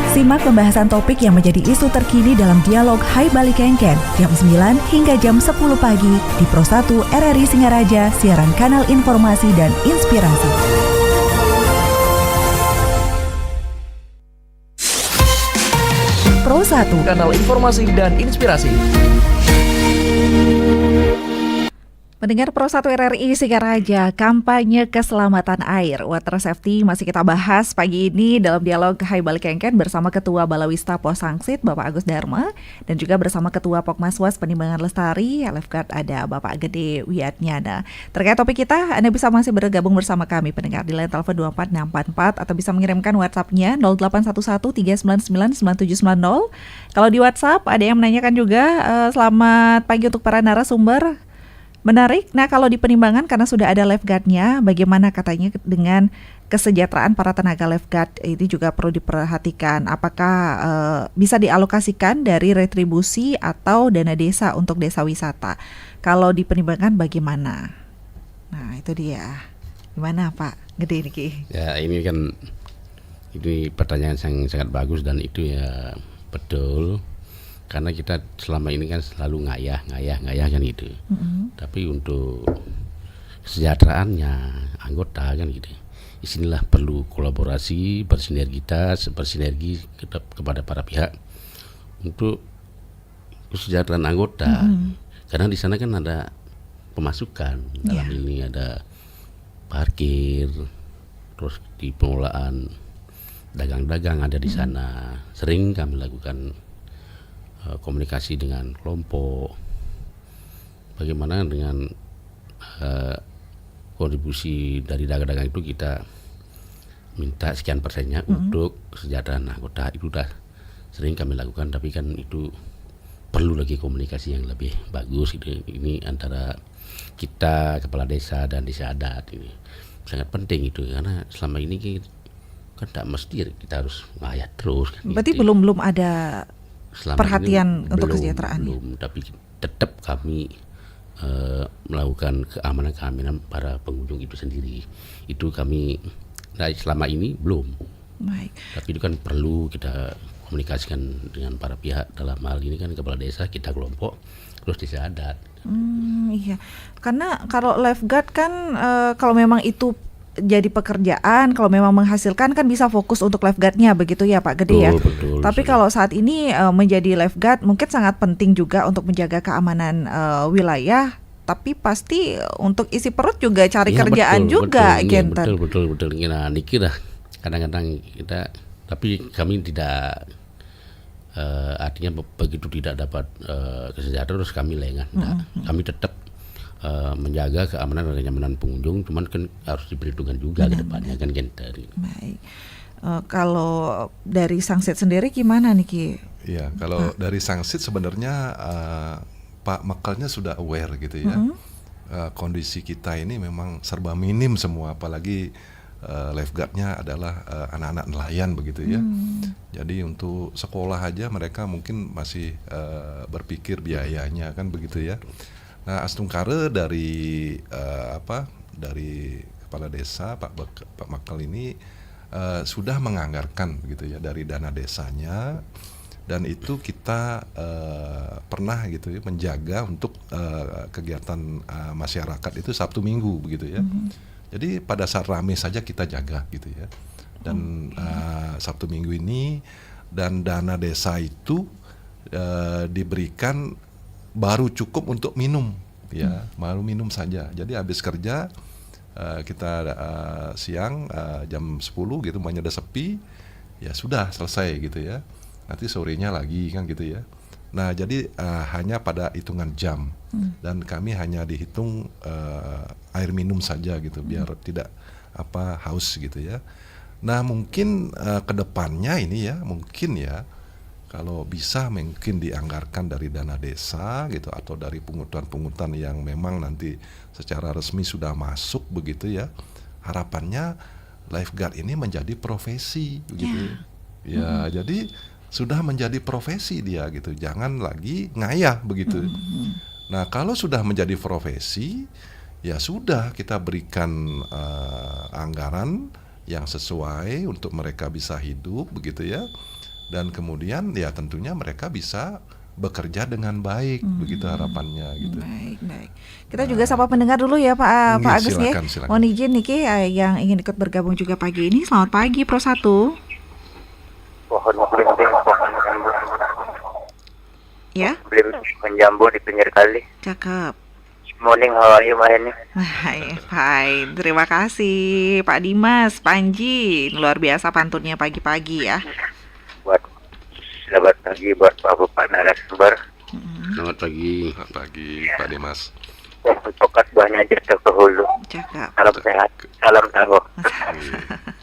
[SPEAKER 1] Simak pembahasan topik yang menjadi isu terkini dalam dialog Hai Bali Kengken jam 9 hingga jam 10 pagi di Pro 1 RRI Singaraja, siaran kanal informasi dan inspirasi. Pro 1,
[SPEAKER 11] kanal informasi dan inspirasi.
[SPEAKER 1] Mendengar Pro 1 RRI Singaraja, kampanye keselamatan air, water safety masih kita bahas pagi ini dalam dialog Hai Bali Kengken bersama Ketua Balawista Posangsit Bapak Agus Dharma dan juga bersama Ketua Pokmaswas Penimbangan Lestari Lifeguard ada Bapak Gede Wiatnyana. Terkait topik kita, Anda bisa masih bergabung bersama kami pendengar di line telepon 24644 atau bisa mengirimkan WhatsApp-nya 0811399790. Kalau di WhatsApp ada yang menanyakan juga selamat pagi untuk para narasumber. Menarik. Nah, kalau di Penimbangan karena sudah ada lifeguard-nya, bagaimana katanya dengan kesejahteraan para tenaga lifeguard ini juga perlu diperhatikan. Apakah bisa dialokasikan dari retribusi atau dana desa untuk desa wisata? Kalau di Penimbangan bagaimana? Nah, itu dia. Gimana Pak Gede Niki?
[SPEAKER 3] Ya, ini kan ini pertanyaan yang sangat bagus dan itu ya betul. Karena kita selama ini kan selalu ngayah kan gitu. Tapi untuk kesejahteraannya anggota kan gitu. Disinilah perlu kolaborasi, bersinergi kepada para pihak untuk kesejahteraan anggota. Karena di sana kan ada pemasukan, dalam ini ada parkir, terus di pengelolaan dagang-dagang ada di sana. Sering kami lakukan komunikasi dengan kelompok bagaimana dengan kontribusi dari dagang-dagang itu kita minta sekian persennya untuk kesejahteraan anggota. Itu sudah sering kami lakukan, tapi kan itu perlu lagi komunikasi yang lebih bagus gitu. Ini antara kita kepala desa dan desa adat ini sangat penting itu, karena selama ini kan tak mesti kita harus ngayat terus kan.
[SPEAKER 1] Berarti
[SPEAKER 3] gitu.
[SPEAKER 1] belum ada
[SPEAKER 3] Selama
[SPEAKER 1] perhatian
[SPEAKER 3] ini
[SPEAKER 1] untuk kesejahteraan.
[SPEAKER 3] belum, tapi tetap kami melakukan keamanan para pengunjung itu sendiri. Itu kami selama ini belum.
[SPEAKER 1] Baik.
[SPEAKER 3] Tapi itu kan perlu kita komunikasikan dengan para pihak, dalam hal ini kan kepala desa, kita kelompok, terus desa adat.
[SPEAKER 1] Iya, karena kalau lifeguard kan kalau memang itu jadi pekerjaan, kalau memang menghasilkan kan bisa fokus untuk lifeguardnya begitu ya Pak Gede ya.
[SPEAKER 3] Betul,
[SPEAKER 1] Tapi kalau saat ini menjadi lifeguard mungkin sangat penting juga untuk menjaga keamanan wilayah. Tapi pasti untuk isi perut juga cari kerjaan juga, Genten.
[SPEAKER 3] Betul. Nah, niki lah kadang-kadang kita, tapi kami tidak artinya begitu tidak dapat kesejahteraan terus kami lengah. Kami tetap menjaga keamanan dan kenyamanan pengunjung, cuman kan harus diperhitungkan juga ke depannya kan Genten.
[SPEAKER 1] Baik. Kalau dari Sangsit sendiri gimana nih Ki?
[SPEAKER 2] Iya, kalau dari Sangsit sebenarnya Pak Mekelnya sudah aware gitu ya. Kondisi kita ini memang serba minim semua, apalagi lifeguardnya adalah anak-anak nelayan begitu ya. Jadi untuk sekolah aja mereka mungkin masih berpikir biayanya kan begitu ya. Nah, Astungkare dari dari kepala desa Pak Mekel ini sudah menganggarkan gitu ya dari dana desanya, dan itu kita pernah gitu ya menjaga untuk kegiatan masyarakat itu Sabtu Minggu begitu ya. Jadi pada saat ramai saja kita jaga gitu ya. Dan Sabtu Minggu ini dan dana desa itu diberikan baru cukup untuk minum ya, baru minum saja. Jadi habis kerja kita siang jam 10 gitu banyak ada sepi, ya sudah selesai gitu ya. Nanti sorenya lagi kan gitu ya. Nah, jadi hanya pada hitungan jam dan kami hanya dihitung air minum saja gitu biar tidak haus gitu ya. Nah, mungkin kedepannya ini ya mungkin ya kalau bisa mungkin dianggarkan dari dana desa gitu atau dari pungutan-pungutan yang memang nanti secara resmi sudah masuk begitu ya. Harapannya lifeguard ini menjadi profesi begitu. Ya, jadi sudah menjadi profesi dia gitu. Jangan lagi ngayah begitu. Nah, kalau sudah menjadi profesi, ya sudah kita berikan anggaran yang sesuai untuk mereka bisa hidup begitu ya. Dan kemudian ya tentunya mereka bisa bekerja dengan baik, begitu harapannya gitu.
[SPEAKER 1] Baik. Kita juga sapa pendengar dulu ya Pak Agus ya.
[SPEAKER 2] Silakan.
[SPEAKER 1] Mohon izin Niki yang ingin ikut bergabung juga pagi ini. Selamat pagi Pro 1.
[SPEAKER 12] Pohon belimbing, pohon jambu.
[SPEAKER 1] Ya.
[SPEAKER 12] Belimbing jambu di pinggir kali.
[SPEAKER 1] Cakep.
[SPEAKER 12] Morning, how are you, Maheni?
[SPEAKER 1] Hai, terima kasih Pak Dimas, Panji. Luar biasa pantunnya pagi-pagi ya.
[SPEAKER 12] Selamat pagi buat Pak Bupati narasumber.
[SPEAKER 3] Selamat pagi.
[SPEAKER 2] Selamat pagi Pak Dimas.
[SPEAKER 12] Coklat buahnya jatuh ke hulu.
[SPEAKER 1] Cakep.
[SPEAKER 12] Salam sehat, salam tangguh.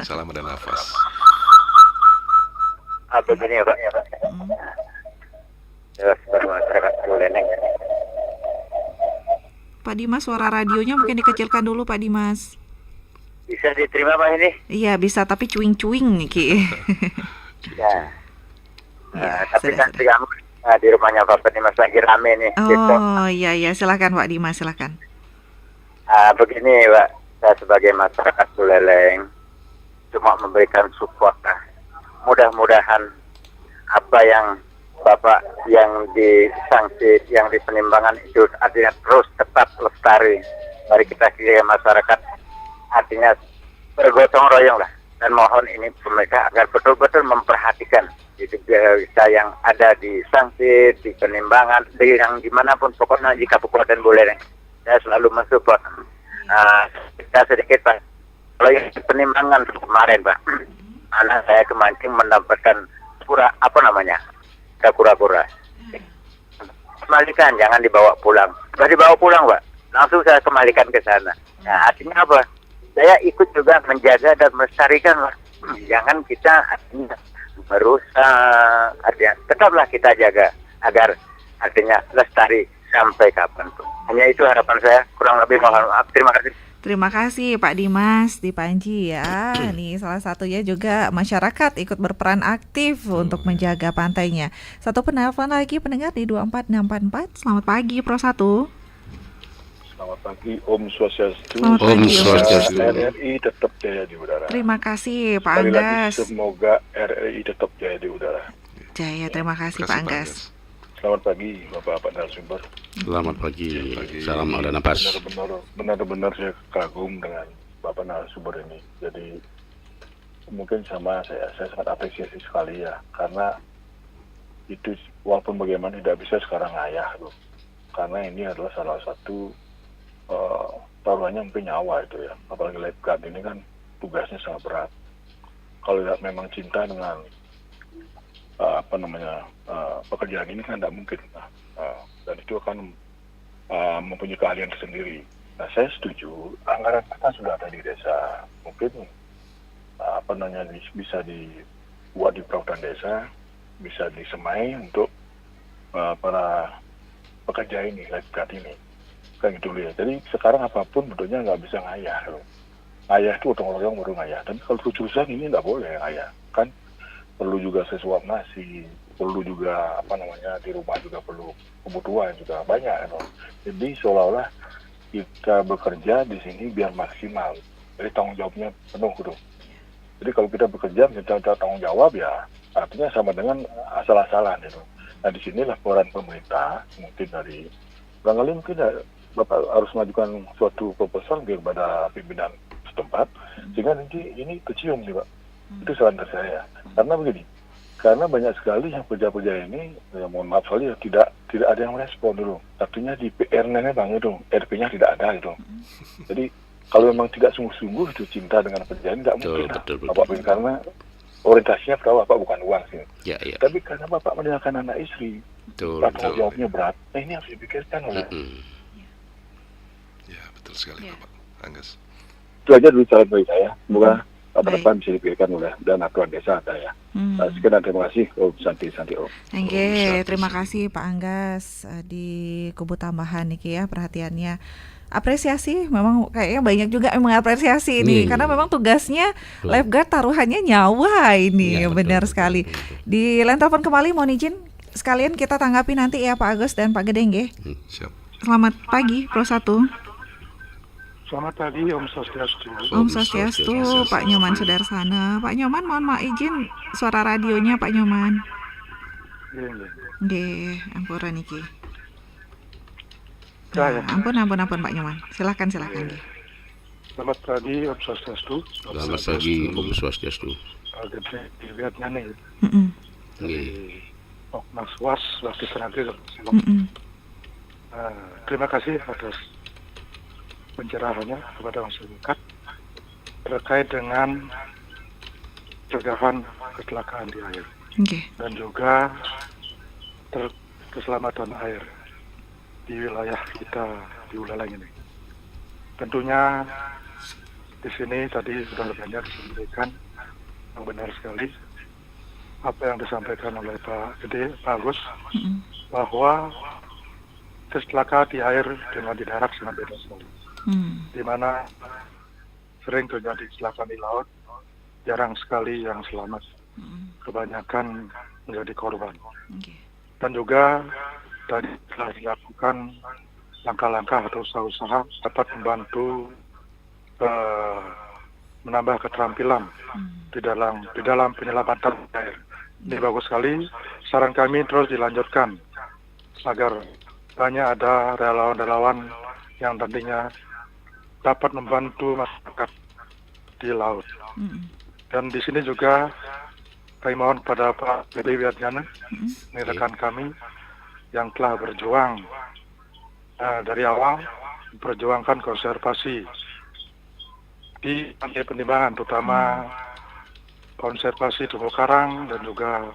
[SPEAKER 2] Salam ada nafas.
[SPEAKER 12] Begini ya Pak. Terus masyarakat Buleleng.
[SPEAKER 1] Pak Dimas, suara radionya mungkin dikecilkan dulu Pak Dimas.
[SPEAKER 12] Bisa diterima Pak ini?
[SPEAKER 1] Iya bisa, tapi cuing-cuing nih Ki.
[SPEAKER 12] Ya. Tapi nanti kamu di rumahnya Pak Dimas lagi rame nih.
[SPEAKER 1] Oh iya, silakan Pak Dimas, silakan.
[SPEAKER 12] Begini Pak, saya sebagai masyarakat Buleleng cuma memberikan support lah. Mudah-mudahan apa yang Bapak yang disanksi, yang di penimbangan itu artinya terus tetap lestari. Mari kita kira masyarakat artinya bergotong royong lah. Dan mohon ini pemerintah agar betul-betul memperhatikan bisa yang ada di sanksi, di penimbangan, di yang dimanapun pokoknya di Kabupaten Buleleng. Saya selalu mensupport. Kita sedikit Pak. Kalau yang penimbangan kemarin Pak, anak saya kemancing mendapatkan kura-kura. kembalikan, jangan dibawa pulang. Sudah dibawa pulang, Pak, langsung saya kembalikan ke sana. Nah, artinya apa? Saya ikut juga menjaga dan melestarikan, Pak. Jangan kita artinya merusak, artinya tetaplah kita jaga agar artinya lestari sampai kapanpun. Hanya itu harapan saya, kurang lebih mohon maaf. Terima kasih.
[SPEAKER 1] Terima kasih Pak Dimas di Panji ya. Nih salah satunya juga masyarakat ikut berperan aktif untuk menjaga pantainya. Satu penelpon lagi pendengar di 24644. Selamat pagi Pro 1.
[SPEAKER 13] Selamat pagi, Om Swastiastu.
[SPEAKER 1] Selamat pagi, Om
[SPEAKER 3] Swastiastu.
[SPEAKER 13] RRI tetap jaya di udara.
[SPEAKER 1] Terima kasih Pak
[SPEAKER 13] Sekali lagi,
[SPEAKER 1] Anggas.
[SPEAKER 13] semoga RRI tetap jaya di udara.
[SPEAKER 1] Jaya, terima kasih Pak Anggas.
[SPEAKER 13] Selamat pagi, Bapak narasumber.
[SPEAKER 3] Selamat pagi. Salam ada nafas.
[SPEAKER 13] Benar-benar saya kagum dengan Bapak narasumber ini. Jadi mungkin sama saya sangat apresiasi sekali ya, karena itu walaupun bagaimana tidak bisa sekarang ngayah loh. Karena ini adalah salah satu taruhannya mungkin nyawa itu ya, apalagi lifeguard ini kan tugasnya sangat berat. Kalau memang cinta dengan pekerjaan ini kan tidak mungkin, dan itu akan mempunyai keahlian tersendiri. Nah, saya setuju anggaran kita sudah ada di desa, mungkin bisa dibuat di perautan desa, bisa disemai untuk para pekerja ini, lifeguard ini. Kayak gitu ya. Jadi sekarang apapun bentuknya nggak bisa ngayah loh. Ngayah itu otong-otong baru ngayah. Tapi kalau khususan ini nggak boleh ngayah. Kan perlu juga sesuap nasi, perlu juga di rumah juga perlu kebutuhan juga banyak. Loh. Jadi seolah-olah kita bekerja di sini biar maksimal. Jadi tanggung jawabnya penuh gitu. Jadi kalau kita bekerja minta tanggung jawab ya artinya sama dengan asal-asalan gitu. Nah di sinilah peran pemerintah mungkin dari barangkali mungkin Bapak harus mengajukan suatu proposal kepada pimpinan setempat sehingga nanti ini kecium nih Pak. Itu saran dari saya. Karena begini, karena banyak sekali yang pekerja-pekerja ini, ya mohon maaf sekali ya tidak ada yang merespon dulu. Artinya di PR-nya Bang itu, RP-nya tidak ada itu. Jadi kalau memang tidak sungguh-sungguh itu cinta dengan pekerjaan tidak mungkin.
[SPEAKER 3] Betul.
[SPEAKER 13] Bapak karena orientasinya tahu Bapak bukan uang sih.
[SPEAKER 3] Ya.
[SPEAKER 13] Tapi karena Bapak meninggalkan anak istri, tanggung jawabnya berat. Nah ini harus dipikirkan oleh.
[SPEAKER 2] Ya betul sekali Bapak Anggas.
[SPEAKER 13] Itu aja dulu saran bagi saya. Semoga apa-apa bisa dipikirkan oleh dan aturan desa ada ya. Sekian terima kasih Om Santi Om.
[SPEAKER 1] Terima kasih Pak Anggas di Kubu Tambahan Niki ya perhatiannya. Apresiasi memang kayaknya banyak juga yang mengapresiasi ini karena memang tugasnya lifeguard taruhannya nyawa ini benar sekali. Di line telepon kembali mohon izin sekalian kita tanggapi nanti ya Pak Agus dan Pak Gedeng ya.
[SPEAKER 2] Siap.
[SPEAKER 1] Selamat pagi Pro 1.
[SPEAKER 13] Selamat pagi Om Swastiastu.
[SPEAKER 1] Om Swastiastu, Pak Nyoman Sudarsana. Pak Nyoman mohon maaf izin suara radionya Pak Nyoman. Nggih, ampura niki. Ampun Pak Nyoman. Silakan nggih.
[SPEAKER 13] Selamat pagi Om Swastiastu.
[SPEAKER 3] Selamat pagi Om Swastiastu.
[SPEAKER 13] Dilihatnya nih.
[SPEAKER 3] Nggih.
[SPEAKER 13] Mas Was waktu tenaga. Terima kasih atas pencerahannya kepada masyarakat terkait dengan pencegahan kecelakaan di air dan juga keselamatan air di wilayah kita di Buleleng ini. Tentunya di sini tadi sudah banyak disampaikan yang benar sekali apa yang disampaikan oleh Pak Agus bahwa kecelakaan di air dengan di darat sangat beda sekali. Di mana sering terjadi kecelakaan di laut, jarang sekali yang selamat. Kebanyakan menjadi korban. Dan juga tadi telah dilakukan langkah-langkah atau usaha-usaha dapat membantu menambah keterampilan di dalam penyelamatan air. Ini bagus sekali. Saran kami terus dilanjutkan agar banyak ada relawan-relawan yang tentunya dapat membantu masyarakat di laut. Dan di sini juga kami mohon pada Pak Bedi Wiatjana, rekan kami yang telah berjuang dari awal memperjuangkan konservasi di Pantai Penimbangan, terutama konservasi terumbu karang dan juga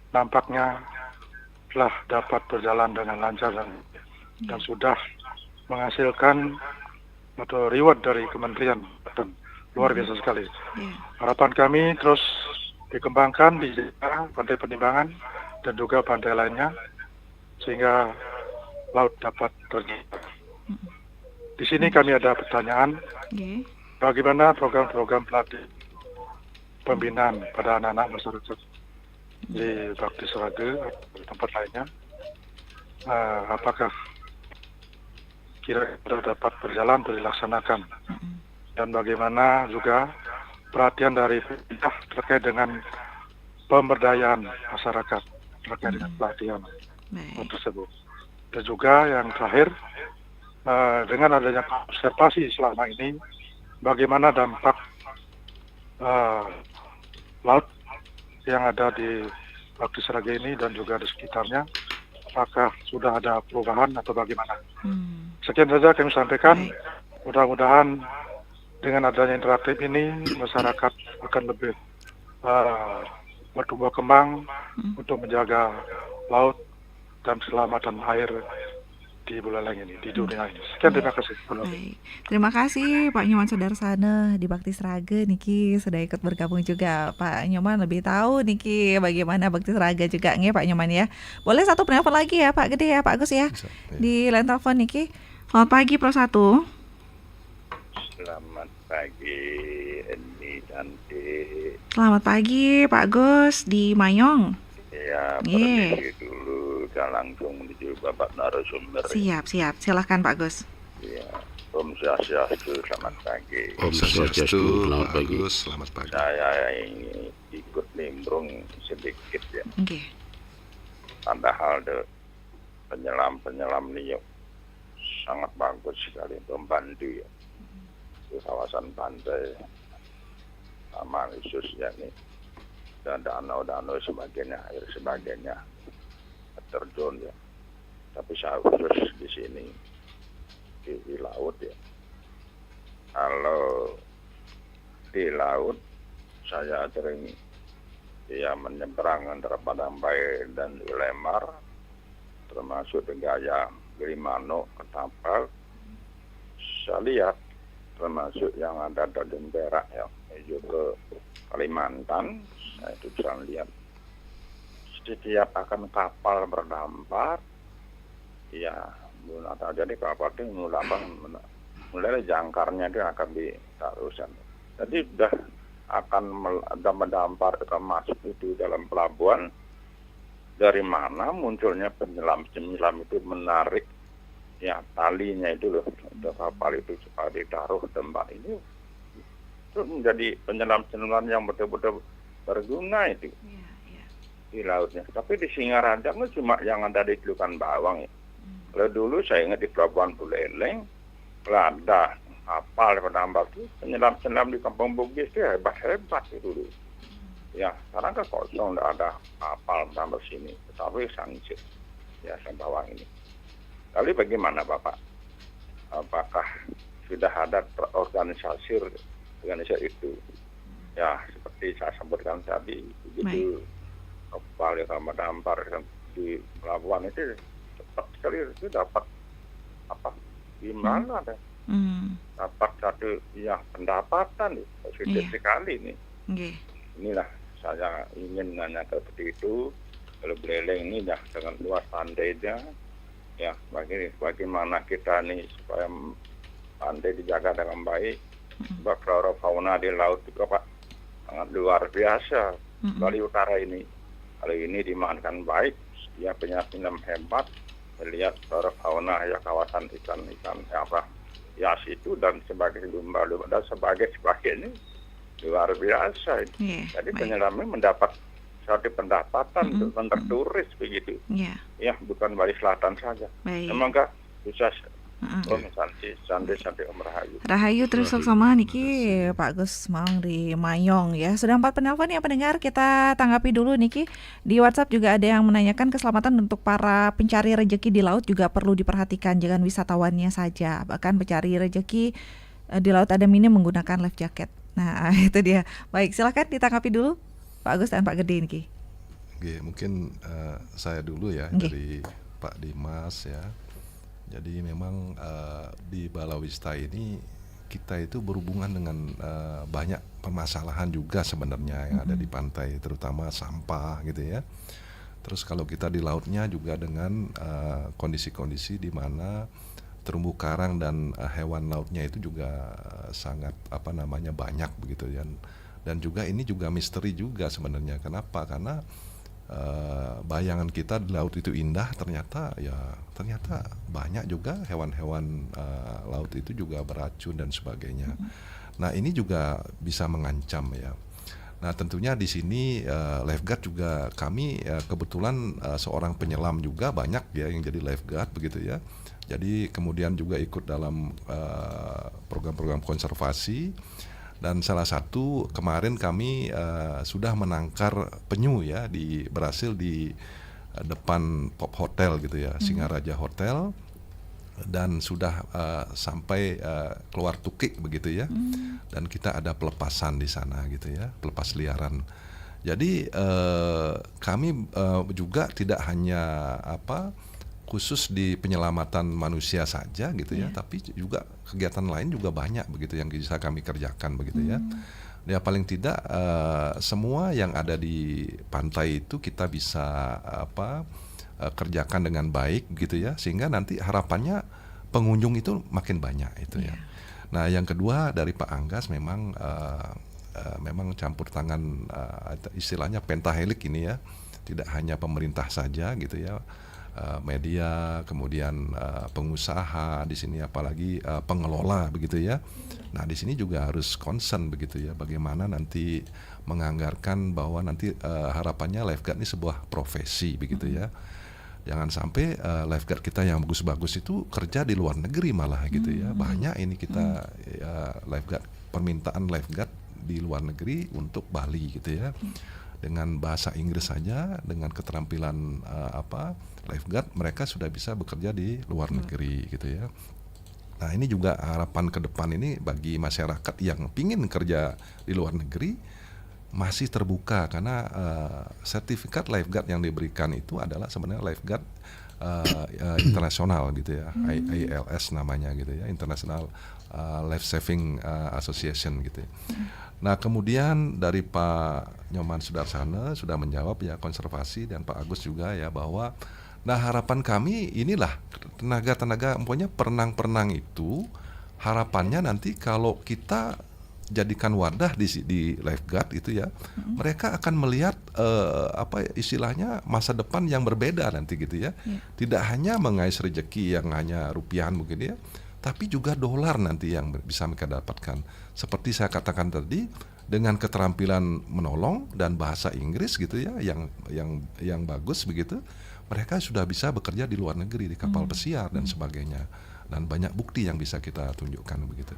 [SPEAKER 13] nampaknya telah dapat berjalan dengan lancar dan sudah menghasilkan atau reward dari Kementerian dan luar biasa sekali. Harapan kami terus dikembangkan di Pantai Penimbangan dan juga pantai lainnya sehingga laut dapat terjaga. Di sini kami ada pertanyaan, bagaimana program-program pelatihan pembinaan pada anak-anak masyarakat di Bakti Sraga atau tempat lainnya, apakah kira-kira dapat berjalan atau dilaksanakan, dan bagaimana juga perhatian dari pemerintah terkait dengan pemberdayaan masyarakat terkait dengan pelatihan tersebut. Dan juga yang terakhir, dengan adanya konservasi selama ini, bagaimana dampak laut yang ada di Bakti Sraga ini dan juga di sekitarnya, apakah sudah ada perubahan atau bagaimana? Sekian saja kami sampaikan. Mudah-mudahan dengan adanya interaktif ini masyarakat akan lebih bertumbuh kembang untuk menjaga laut dan keselamatan air di Buleleng ini, di dunia ini. Sekian, terima kasih.
[SPEAKER 1] Baik. Terima kasih Pak Nyoman Sudarsana di Bakti Sraga niki sudah ikut bergabung juga. Pak Nyoman lebih tahu niki bagaimana Bakti Sraga juga nih Pak Nyoman ya. Boleh satu penelpon lagi ya Pak Gede ya Pak Agus ya. Bisa, ya. Di line telepon niki. Selamat pagi Pro 1.
[SPEAKER 14] Selamat pagi Eni cantik.
[SPEAKER 1] Selamat pagi Pak Gus di Mayong.
[SPEAKER 14] Ya, permisi dulu dan langsung menuju Bapak narasumber.
[SPEAKER 1] Siap, silahkan Pak Gus.
[SPEAKER 14] Ya, Om Swastiastu, selamat pagi.
[SPEAKER 3] Om Swastiastu, selamat pagi.
[SPEAKER 2] Selamat pagi.
[SPEAKER 14] Saya ini ikut nimbrung sedikit ya.
[SPEAKER 1] Okay.
[SPEAKER 14] Padahal penyelam ini sangat bagus sekali untuk membantu ya. Di kawasan pantai sama khususnya nih. Dan danau-danau sebagainya, air sebagainya terjun ya. Tapi saya khusus di sini di laut ya. Kalau di laut saya sering ya menyeberang antara Padang Bayi dan Lemar, termasuk di Gaya Gilimanuk, Ketapang. Saya lihat termasuk yang ada di Perak ya, menuju ke Kalimantan. Saya itu bisa lihat setiap akan kapal berdampar, ya jadi kapal itu mulai jangkarnya itu akan ditaruhkan. Jadi sudah akan mendampar atau masuk itu dalam pelabuhan. Dari mana munculnya penyelam itu menarik ya talinya itu loh, untuk kapal itu supaya ditaruh tempat ini. Itu menjadi penyelam yang betul-betul berguna itu di lautnya. Tapi di Singaraja cuma yang ada di Telukan Bawang ya. Kalau dulu saya ingat di Pelabuhan Buleleng, kalau ada kapal penambang itu penyelam di Kampung Bugis itu hebat itu dulu. Ya, sekarang kan kosong, tidak ada kapal penambang sini. Tetapi sangsit ya Sembawang ini. Lalu bagaimana Bapak? Apakah sudah ada organisasi itu? Ya, seperti saya sebutkan tadi, begitu kapal yang mendampar di pelabuhan itu cepat sekali itu dapat apa? Gimana deh? Dapat satu ya pendapatan sudah sekali ini. Inilah saya ingin nanya seperti itu. Kalau Buleleng ini ya dengan luas pantainya, ya bagaimana kita nih supaya pantai dijaga dengan baik. Sebab flora fauna di laut juga Pak sangat luar biasa. Bali Utara ini, kalau ini dimanfaatkan baik, ya penyelam hebat, melihat flora fauna ya kawasan ikan-ikan ya situ dan sebagai lumba-lumba dan sebagainya luar biasa. Jadi penyelamnya mendapat suatu pendapatan untuk turis begitu. Ya bukan Bali Selatan saja. Memang enggak bisa. Santai Om
[SPEAKER 1] Rahayu terus sama niki Pak Gus Maung di Mayong ya. Sudah 4 penelpon ya pendengar, kita tanggapi dulu niki. Di WhatsApp juga ada yang menanyakan keselamatan untuk para pencari rejeki di laut juga perlu diperhatikan, jangan wisatawannya saja. Bahkan pencari rejeki di laut ada minim menggunakan life jacket. Nah itu dia. Baik, silakan ditanggapi dulu Pak Agus dan Pak Gede niki.
[SPEAKER 2] Oke, mungkin saya dulu ya dari Pak Dimas ya. Jadi memang di Balawista ini kita itu berhubungan dengan banyak permasalahan juga sebenarnya yang ada di pantai, terutama sampah gitu ya. Terus kalau kita di lautnya juga dengan kondisi-kondisi di mana terumbu karang dan hewan lautnya itu juga sangat banyak begitu ya. Dan juga ini juga misteri juga sebenarnya. Kenapa? Karena bayangan kita di laut itu indah, ternyata banyak juga hewan-hewan laut itu juga beracun dan sebagainya. Nah, ini juga bisa mengancam ya. Nah, tentunya di sini lifeguard juga kami kebetulan seorang penyelam juga banyak ya yang jadi lifeguard begitu ya. Jadi kemudian juga ikut dalam program-program konservasi. Dan salah satu kemarin kami sudah menangkar penyu ya, berhasil di depan Pop Hotel gitu ya, Singaraja Hotel, dan sudah sampai keluar tukik begitu ya. Dan kita ada pelepasan di sana gitu ya, pelepas liaran. Jadi kami juga tidak hanya khusus di penyelamatan manusia saja gitu ya, tapi juga kegiatan lain juga banyak begitu yang bisa kami kerjakan begitu ya. Ya paling tidak semua yang ada di pantai itu kita bisa kerjakan dengan baik gitu ya, sehingga nanti harapannya pengunjung itu makin banyak itu ya. Nah, yang kedua dari Pak Anggas memang campur tangan istilahnya pentahelik ini ya, tidak hanya pemerintah saja gitu ya. Media, kemudian pengusaha di sini, apalagi pengelola begitu ya. Nah, di sini juga harus concern begitu ya, bagaimana nanti menganggarkan bahwa nanti harapannya lifeguard ini sebuah profesi begitu ya. Jangan sampai lifeguard kita yang bagus-bagus itu kerja di luar negeri malah gitu ya. Banyak ini kita lifeguard, permintaan lifeguard di luar negeri untuk Bali gitu ya. Dengan bahasa Inggris saja, dengan keterampilan lifeguard, mereka sudah bisa bekerja di luar negeri gitu ya. Nah, ini juga harapan ke depan ini bagi masyarakat yang pingin kerja di luar negeri masih terbuka, karena sertifikat lifeguard yang diberikan itu adalah sebenarnya lifeguard internasional gitu ya, ILS namanya gitu ya, International Life Saving Association gitu ya. Nah, kemudian dari Pak Nyoman Sudarsana sudah menjawab ya, konservasi, dan Pak Agus juga ya, bahwa harapan kami inilah tenaga-tenaga perenang-perenang itu harapannya nanti kalau kita jadikan wadah di lifeguard itu ya, mereka akan melihat istilahnya masa depan yang berbeda nanti gitu ya. Tidak hanya mengais rezeki yang hanya rupiahan mungkin ya, tapi juga dolar nanti yang bisa mereka dapatkan. Seperti saya katakan tadi, dengan keterampilan menolong dan bahasa Inggris gitu ya, yang bagus begitu, mereka sudah bisa bekerja di luar negeri di kapal pesiar dan sebagainya. Dan banyak bukti yang bisa kita tunjukkan begitu.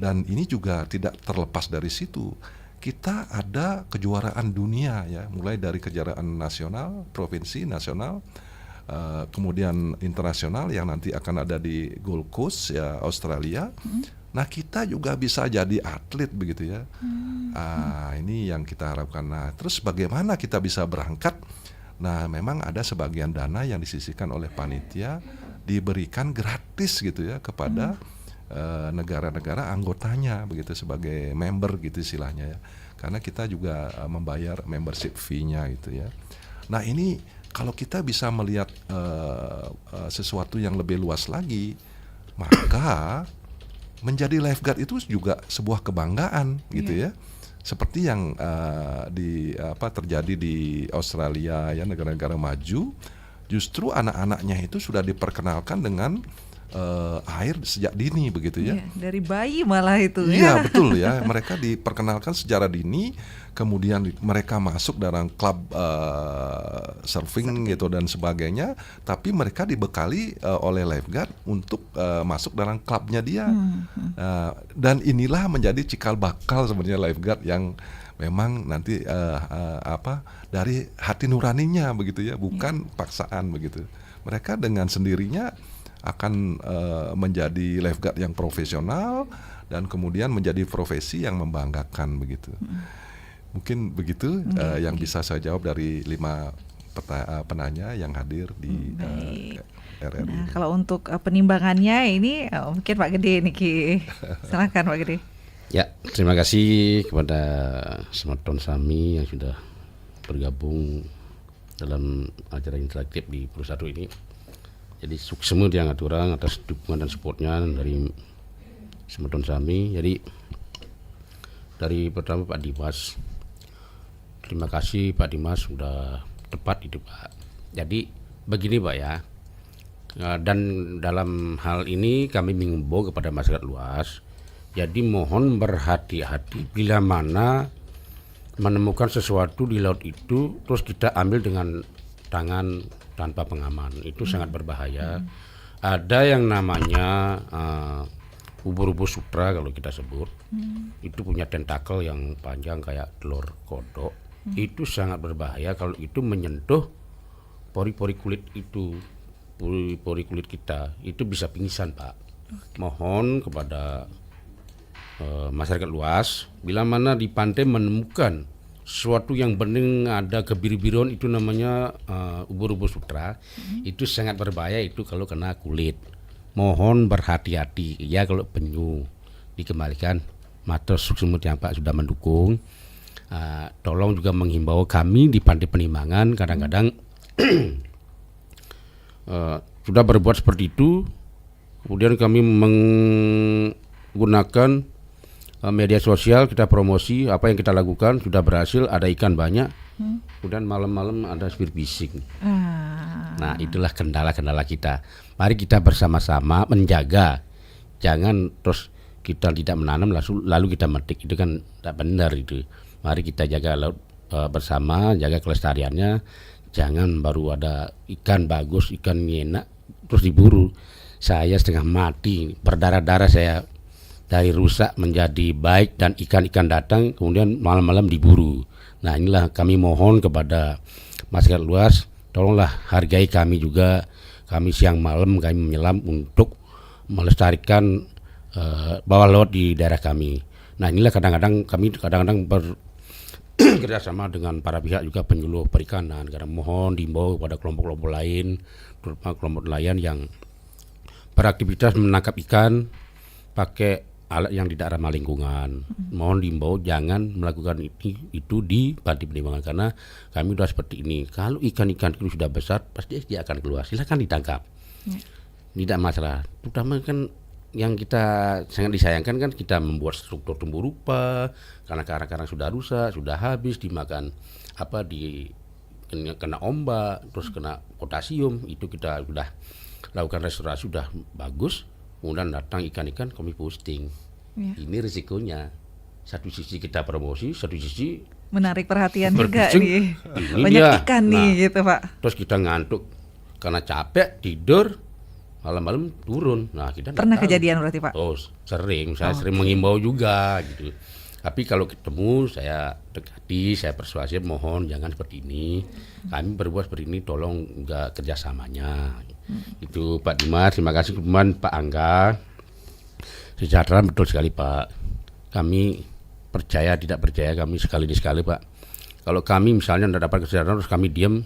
[SPEAKER 2] Dan ini juga tidak terlepas dari situ. Kita ada kejuaraan dunia ya, mulai dari kejuaraan nasional, provinsi, nasional, kemudian internasional yang nanti akan ada di Gold Coast ya, Australia. Nah, kita juga bisa jadi atlet begitu ya. Ini yang kita harapkan. Nah, terus bagaimana kita bisa berangkat? Nah, memang ada sebagian dana yang disisihkan oleh panitia diberikan gratis gitu ya kepada negara-negara anggotanya begitu, sebagai member gitu istilahnya ya. Karena kita juga membayar membership fee-nya gitu ya. Nah, ini kalau kita bisa melihat sesuatu yang lebih luas lagi, maka menjadi lifeguard itu juga sebuah kebanggaan gitu ya. Seperti yang terjadi di Australia ya, negara-negara maju, justru anak-anaknya itu sudah diperkenalkan dengan air sejak dini begitu ya.
[SPEAKER 1] Dari bayi malah itu ya.
[SPEAKER 2] Iya, betul ya. Mereka diperkenalkan secara dini, kemudian mereka masuk dalam klub surfing gitu dan sebagainya, tapi mereka dibekali oleh lifeguard untuk masuk dalam klubnya dia. Dan inilah menjadi cikal bakal sebenarnya lifeguard yang memang nanti dari hati nuraninya begitu ya, bukan paksaan begitu. Mereka dengan sendirinya akan menjadi lifeguard yang profesional dan kemudian menjadi profesi yang membanggakan begitu. Mungkin begitu yang bisa saya jawab dari 5 penanya yang hadir di RRI.
[SPEAKER 1] Nah, kalau untuk penimbangannya ini mungkin Pak Gede nih Ki. Silakan Pak Gede.
[SPEAKER 3] Ya, terima kasih kepada Semeton Sami yang sudah bergabung dalam acara interaktif di Pro 1 ini. Jadi sukses dia ngaturang atas dukungan dan supportnya dari Semeton Sami. Jadi dari pertama Pak Dimas, terima kasih Pak Dimas sudah tepat itu Pak. Jadi begini Pak ya, dan dalam hal ini kami mengimbau kepada masyarakat luas. Jadi mohon berhati-hati bila mana menemukan sesuatu di laut itu terus kita ambil dengan tangan tanpa pengaman, itu sangat berbahaya. Ada yang namanya ubur-ubur sutra kalau kita sebut, itu punya tentakel yang panjang kayak telur kodok. Itu sangat berbahaya kalau itu menyentuh pori-pori kulit itu, pori-pori kulit kita, itu bisa pingsan Pak. Mohon kepada masyarakat luas, bila mana di pantai menemukan sesuatu yang bening ada kebiru-biruan, itu namanya ubur-ubur sutra, itu sangat berbahaya itu kalau kena kulit. Mohon berhati-hati ya, kalau penyu dikembalikan. Matur Suksemut yang Pak sudah mendukung. Tolong juga menghimbau kami di Pantai Penimbangan kadang-kadang sudah berbuat seperti itu, kemudian kami menggunakan media sosial, kita promosi apa yang kita lakukan, sudah berhasil, ada ikan banyak, kemudian malam-malam ada spear fishing. Nah, itulah kendala-kendala kita. Mari kita bersama-sama menjaga, jangan terus kita tidak menanam lalu kita metik, itu kan tidak benar itu. Mari kita jaga laut bersama, jaga kelestariannya. Jangan baru ada ikan bagus, ikan enak terus diburu. Saya setengah mati, berdarah-darah saya dari rusak menjadi baik, dan ikan-ikan datang kemudian malam-malam diburu. Nah, inilah kami mohon kepada masyarakat luas, tolonglah hargai kami juga. Kami siang malam kami menyelam untuk melestarikan bawah laut di daerah kami. Nah, inilah kadang-kadang kami kerjasama dengan para pihak juga, penyuluh perikanan. Karena mohon diimbau kepada kelompok-kelompok lain, terutama kelompok nelayan yang beraktivitas menangkap ikan pakai alat yang tidak ramah lingkungan. Mohon diimbau jangan melakukan itu di Pantai Penimbangan, karena kami sudah seperti ini. Kalau ikan-ikan itu sudah besar, pasti dia akan keluar. Silakan ditangkap. Tidak masalah. Terutama kan yang kita sangat disayangkan kan kita membuat struktur tumbuh rupa, karena karang-karang sudah rusak, sudah habis dimakan kena ombak, terus kena potasium. Itu kita sudah lakukan restorasi, sudah bagus. Kemudian datang ikan-ikan kami posting. Ini risikonya. Satu sisi kita promosi, satu sisi
[SPEAKER 1] menarik perhatian juga nih. Banyak ikan nih gitu Pak.
[SPEAKER 3] Terus kita ngantuk karena capek tidur, malam-malam turun. Nah, kita
[SPEAKER 1] pernah kejadian berarti Pak?
[SPEAKER 3] Oh, sering. Saya sering mengimbau juga gitu. Tapi kalau ketemu saya dekati, saya persuasif, mohon jangan seperti ini. Kami berbuat seperti ini, tolong enggak kerjasamanya. Itu Pak Dimas, terima kasih. Kemudian Pak Angga, sejahtera betul sekali Pak. Kami percaya tidak percaya, kami sekali Pak. Kalau kami misalnya tidak dapat kesejahteraan terus kami diam,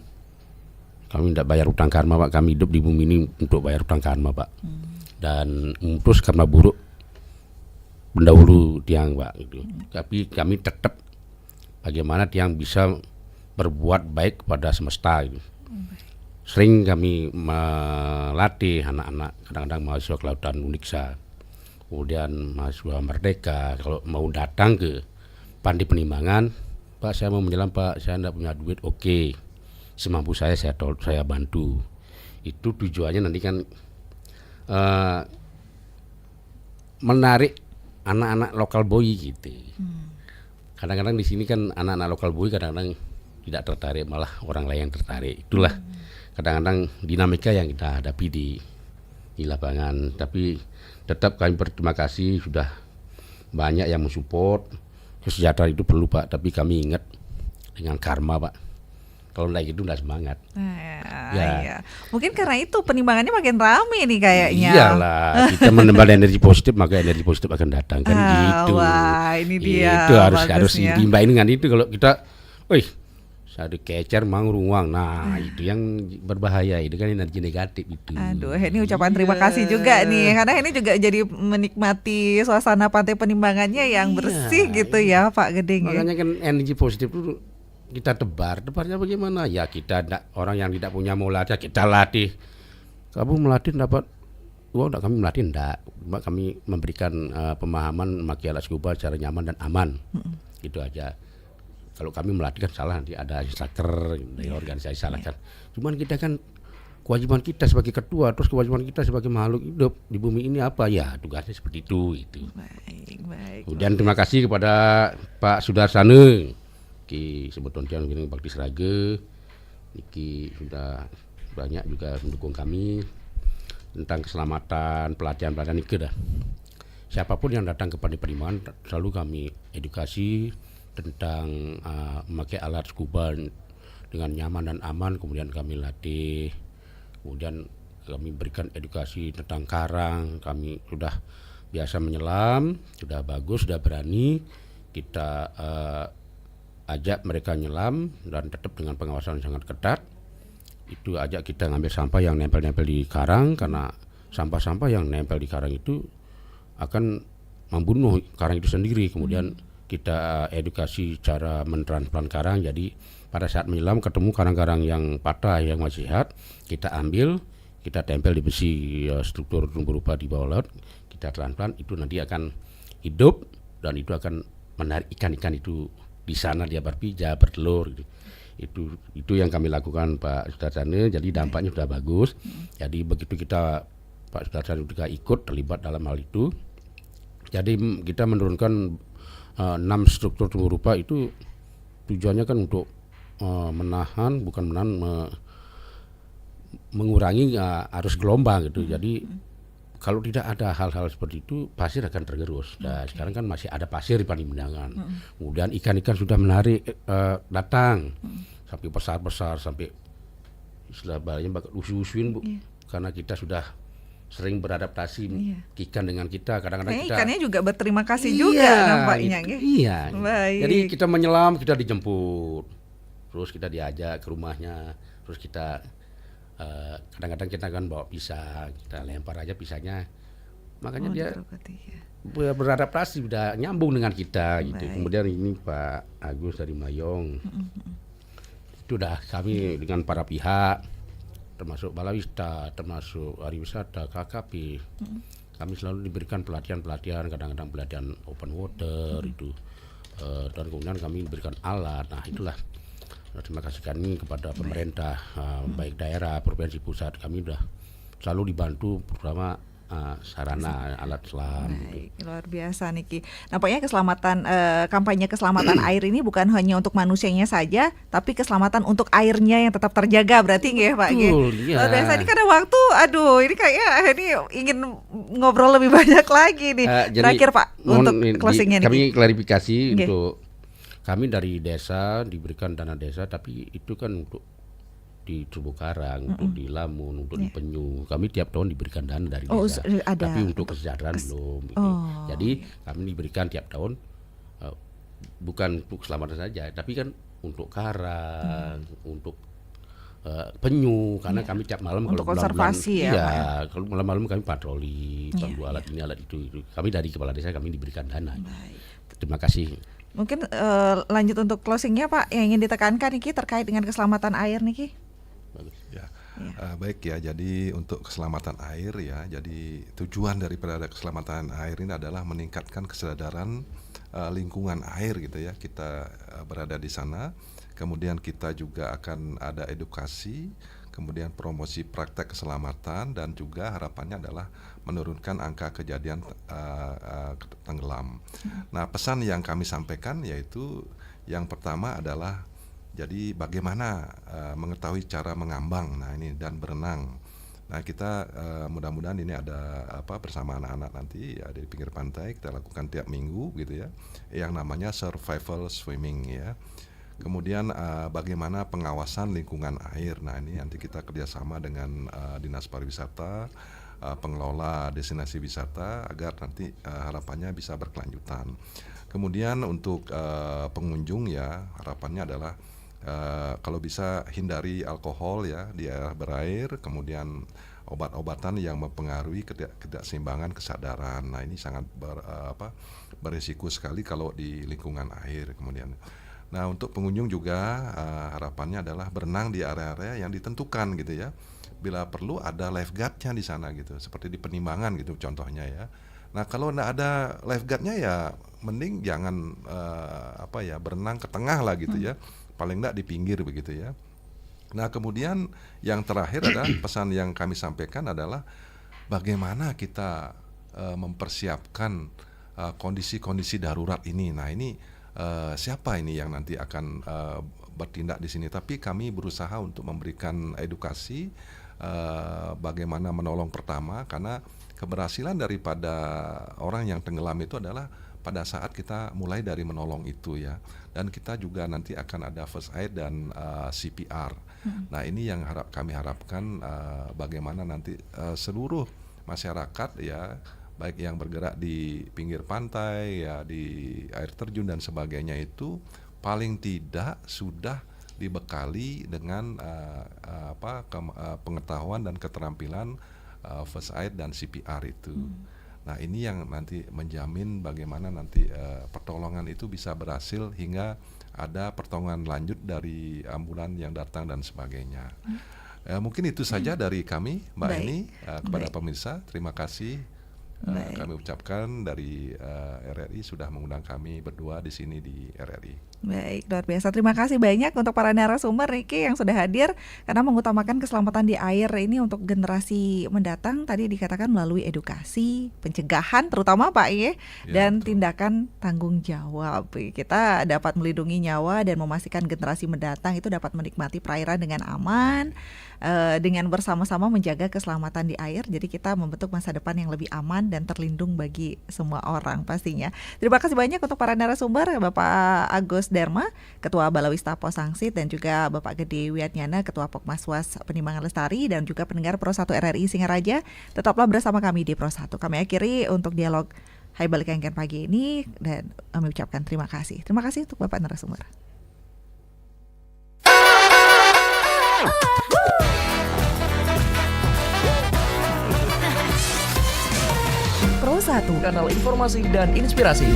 [SPEAKER 3] kami tidak bayar utang karma Pak. Kami hidup di bumi ini untuk bayar utang karma Pak. Dan terus karma buruk pendahulu tiang Pak gitu. Tapi kami tetap bagaimana tiang bisa berbuat baik kepada semesta gitu. Sering kami melatih anak-anak, kadang-kadang mahasiswa kelautan Uniksa, kemudian mahasiswa Merdeka, kalau mau datang ke Pantai Penimbangan, Pak saya mau menyelam Pak, saya tidak punya duit, oke, semampu saya bantu. Itu tujuannya nanti kan menarik anak-anak lokal boy gitu. Kadang-kadang di sini kan anak-anak lokal boy kadang-kadang tidak tertarik, malah orang lain yang tertarik. Itulah kadang-kadang dinamika yang kita hadapi di lapangan. Tapi tetap kami berterima kasih, sudah banyak yang mensupport. Kesejahteraan itu perlu Pak, tapi kami ingat dengan karma Pak. Kalau naik itu udah semangat.
[SPEAKER 1] Iya. Mungkin karena itu penimbangannya makin rame nih kayaknya.
[SPEAKER 3] Iyalah, kita menambah energi positif maka energi positif akan datang kan gitu.
[SPEAKER 1] Wah, ini dia.
[SPEAKER 3] Itu harus
[SPEAKER 1] bagusnya.
[SPEAKER 3] diimbangi dengan itu. Kalau kita, ada kecer mang ruang, nah itu yang berbahaya, itu kan energi negatif itu.
[SPEAKER 1] Aduh, ini ucapan terima kasih juga nih, karena ini juga jadi menikmati suasana Pantai Penimbangannya yang bersih gitu ya Pak Geding.
[SPEAKER 3] Makanya kan energi positif itu kita tebarnya bagaimana? Ya kita orang yang tidak punya mau latih, kita latih. Kamu melatih dapat uang, kami melatih enggak. Kami memberikan pemahaman memakai alat scuba secara nyaman dan aman. Gitu aja. Kalau kami melatih kan salah, nanti ada instruktur dari organisasi salah kan. Cuman kita kan kewajiban kita sebagai ketua, terus kewajiban kita sebagai makhluk hidup di bumi ini apa ya, tugasnya seperti itu.
[SPEAKER 1] Baik.
[SPEAKER 3] Kemudian terima kasih kepada Pak Sudarsana, Ki Sebetulnya gini Bakti Seraga, Niki sudah banyak juga mendukung kami tentang keselamatan, pelatihan Niki dah. Siapapun yang datang ke Pantai Penimbangan selalu kami edukasi tentang memakai alat scuba dengan nyaman dan aman, kemudian kami latih, kemudian kami berikan edukasi tentang karang, kami sudah biasa menyelam, sudah bagus, sudah berani, kita ajak mereka nyelam dan tetap dengan pengawasan yang sangat ketat. Itu ajak kita ngambil sampah yang nempel-nempel di karang, karena sampah-sampah yang nempel di karang itu akan membunuh karang itu sendiri. Kemudian kita edukasi cara mentransplant karang, jadi pada saat menyelam ketemu karang-karang yang patah yang masih sehat, kita ambil, kita tempel di besi struktur terumbu rupa di bawah laut, kita transplant, itu nanti akan hidup dan itu akan menarik ikan-ikan itu di sana, dia berpijak, bertelur gitu. Itu yang kami lakukan Pak Sudarsana, jadi dampaknya sudah bagus. Jadi begitu kita Pak Sudarsana juga ikut terlibat dalam hal itu, jadi kita menurunkan 6 struktur terumbu rupa itu tujuannya kan untuk mengurangi arus gelombang gitu. Jadi kalau tidak ada hal-hal seperti itu, pasir akan tergerus. Nah, sekarang kan masih ada pasir di Penimbangan. Kemudian ikan-ikan sudah menarik datang sampai besar-besar, sampai istilah bahasanya bakal usu-usuin Bu. Karena kita sudah sering beradaptasi ikan dengan kita. Kadang-kadang kita
[SPEAKER 1] ikannya juga berterima kasih juga nampaknya.
[SPEAKER 3] Iya.
[SPEAKER 1] Baik.
[SPEAKER 3] Jadi kita menyelam, kita dijemput, terus kita diajak ke rumahnya, terus kita kadang-kadang kita kan bawa pisang, kita lempar aja pisangnya, makanya dia beradaptasi, udah nyambung dengan kita gitu. Kemudian ini Pak Agus dari Mayong, itu udah kami dengan para pihak, termasuk Balawista, termasuk Pariwisata, KKP, kami selalu diberikan pelatihan-pelatihan, kadang-kadang pelatihan open water itu, dan kemudian kami diberikan alat. Nah itulah terima kasih kami kepada pemerintah, baik daerah, provinsi, pusat, kami sudah selalu dibantu terutama sarana alat selam.
[SPEAKER 1] Baik, luar biasa Niki. Nampaknya kampanye keselamatan air ini bukan hanya untuk manusianya saja, tapi keselamatan untuk airnya yang tetap terjaga, berarti nggih Pak?
[SPEAKER 3] Iya.
[SPEAKER 1] Luar biasa. Ini karena waktu, ini kayak ini ingin ngobrol lebih banyak lagi nih. Terakhir Pak, untuk closingnya Niki.
[SPEAKER 3] Kami klarifikasi untuk kami dari desa diberikan dana desa, tapi itu kan untuk di Terumbu Karang, untuk di Lamun, untuk di Penyu. Kami tiap tahun diberikan dana dari desa, tapi untuk kesejahteraan belum. Jadi kami diberikan tiap tahun, bukan untuk keselamatan saja, tapi kan untuk karang, untuk penyu, karena kami tiap malam
[SPEAKER 1] untuk
[SPEAKER 3] kalau
[SPEAKER 1] konservasi
[SPEAKER 3] bulan, kalau malam-malam kami patroli, pandu alat ini alat itu. Kami dari kepala desa kami diberikan dana. Terima kasih.
[SPEAKER 1] Mungkin lanjut untuk closingnya Pak, yang ingin ditekankan Niki terkait dengan keselamatan air Niki.
[SPEAKER 2] Baik ya, jadi untuk keselamatan air ya, jadi tujuan daripada keselamatan air ini adalah meningkatkan kesadaran lingkungan air gitu ya. Kita berada di sana, kemudian kita juga akan ada edukasi, kemudian promosi praktek keselamatan, dan juga harapannya adalah menurunkan angka kejadian tenggelam. Nah, pesan yang kami sampaikan yaitu yang pertama adalah jadi bagaimana mengetahui cara mengambang, nah ini, dan berenang. Nah kita mudah-mudahan ini ada bersama anak-anak nanti ada di pinggir pantai, kita lakukan tiap minggu gitu ya, yang namanya survival swimming ya. Kemudian bagaimana pengawasan lingkungan air. Nah ini nanti kita kerjasama dengan Dinas Pariwisata, pengelola destinasi wisata agar nanti harapannya bisa berkelanjutan. Kemudian untuk pengunjung ya harapannya adalah kalau bisa hindari alkohol ya di area berair, kemudian obat-obatan yang mempengaruhi ketidakseimbangan kesadaran. Nah ini sangat berisiko sekali kalau di lingkungan air. Kemudian, nah untuk pengunjung juga harapannya adalah berenang di area-area yang ditentukan gitu ya. Bila perlu ada lifeguardnya di sana gitu, seperti di Penimbangan gitu contohnya ya. Nah kalau nggak ada lifeguardnya ya mending jangan berenang ke tengah lah gitu ya, paling nggak di pinggir begitu ya. Nah kemudian yang terakhir adalah pesan yang kami sampaikan adalah bagaimana kita mempersiapkan kondisi-kondisi darurat ini. Nah ini siapa ini yang nanti akan bertindak di sini? Tapi kami berusaha untuk memberikan edukasi bagaimana menolong pertama, karena keberhasilan daripada orang yang tenggelam itu adalah pada saat kita mulai dari menolong itu ya, dan kita juga nanti akan ada first aid dan CPR. Nah ini yang kami harapkan bagaimana nanti seluruh masyarakat ya, baik yang bergerak di pinggir pantai ya, di air terjun dan sebagainya itu paling tidak sudah dibekali dengan pengetahuan dan keterampilan first aid dan CPR itu. Nah ini yang nanti menjamin bagaimana nanti pertolongan itu bisa berhasil hingga ada pertolongan lanjut dari ambulan yang datang dan sebagainya. Mungkin itu saja dari kami, Mbak Eni, kepada pemirsa. Terima kasih kami ucapkan dari RRI sudah mengundang kami berdua di sini di RRI.
[SPEAKER 1] Baik, luar biasa. Terima kasih banyak untuk para narasumber Niki yang sudah hadir karena mengutamakan keselamatan di air ini untuk generasi mendatang. Tadi dikatakan melalui edukasi, pencegahan terutama Pak ya, dan tindakan tanggung jawab. Kita dapat melindungi nyawa dan memastikan generasi mendatang itu dapat menikmati perairan dengan aman, dengan bersama-sama menjaga keselamatan di air. Jadi kita membentuk masa depan yang lebih aman dan terlindung bagi semua orang pastinya. Terima kasih banyak untuk para narasumber, Bapak Agus Dharma, Ketua Balawista Posangsit, dan juga Bapak Gede Wiatnyana, Ketua Pokmaswas Penimbangan Lestari, dan juga pendengar Pro 1 RRI Singaraja. Tetaplah bersama kami di Pro 1. Kami akhiri untuk dialog Hai Balik Kengken pagi ini dan kami ucapkan terima kasih. Terima kasih untuk Bapak narasumber.
[SPEAKER 11] Pro 1, kanal informasi dan inspirasi.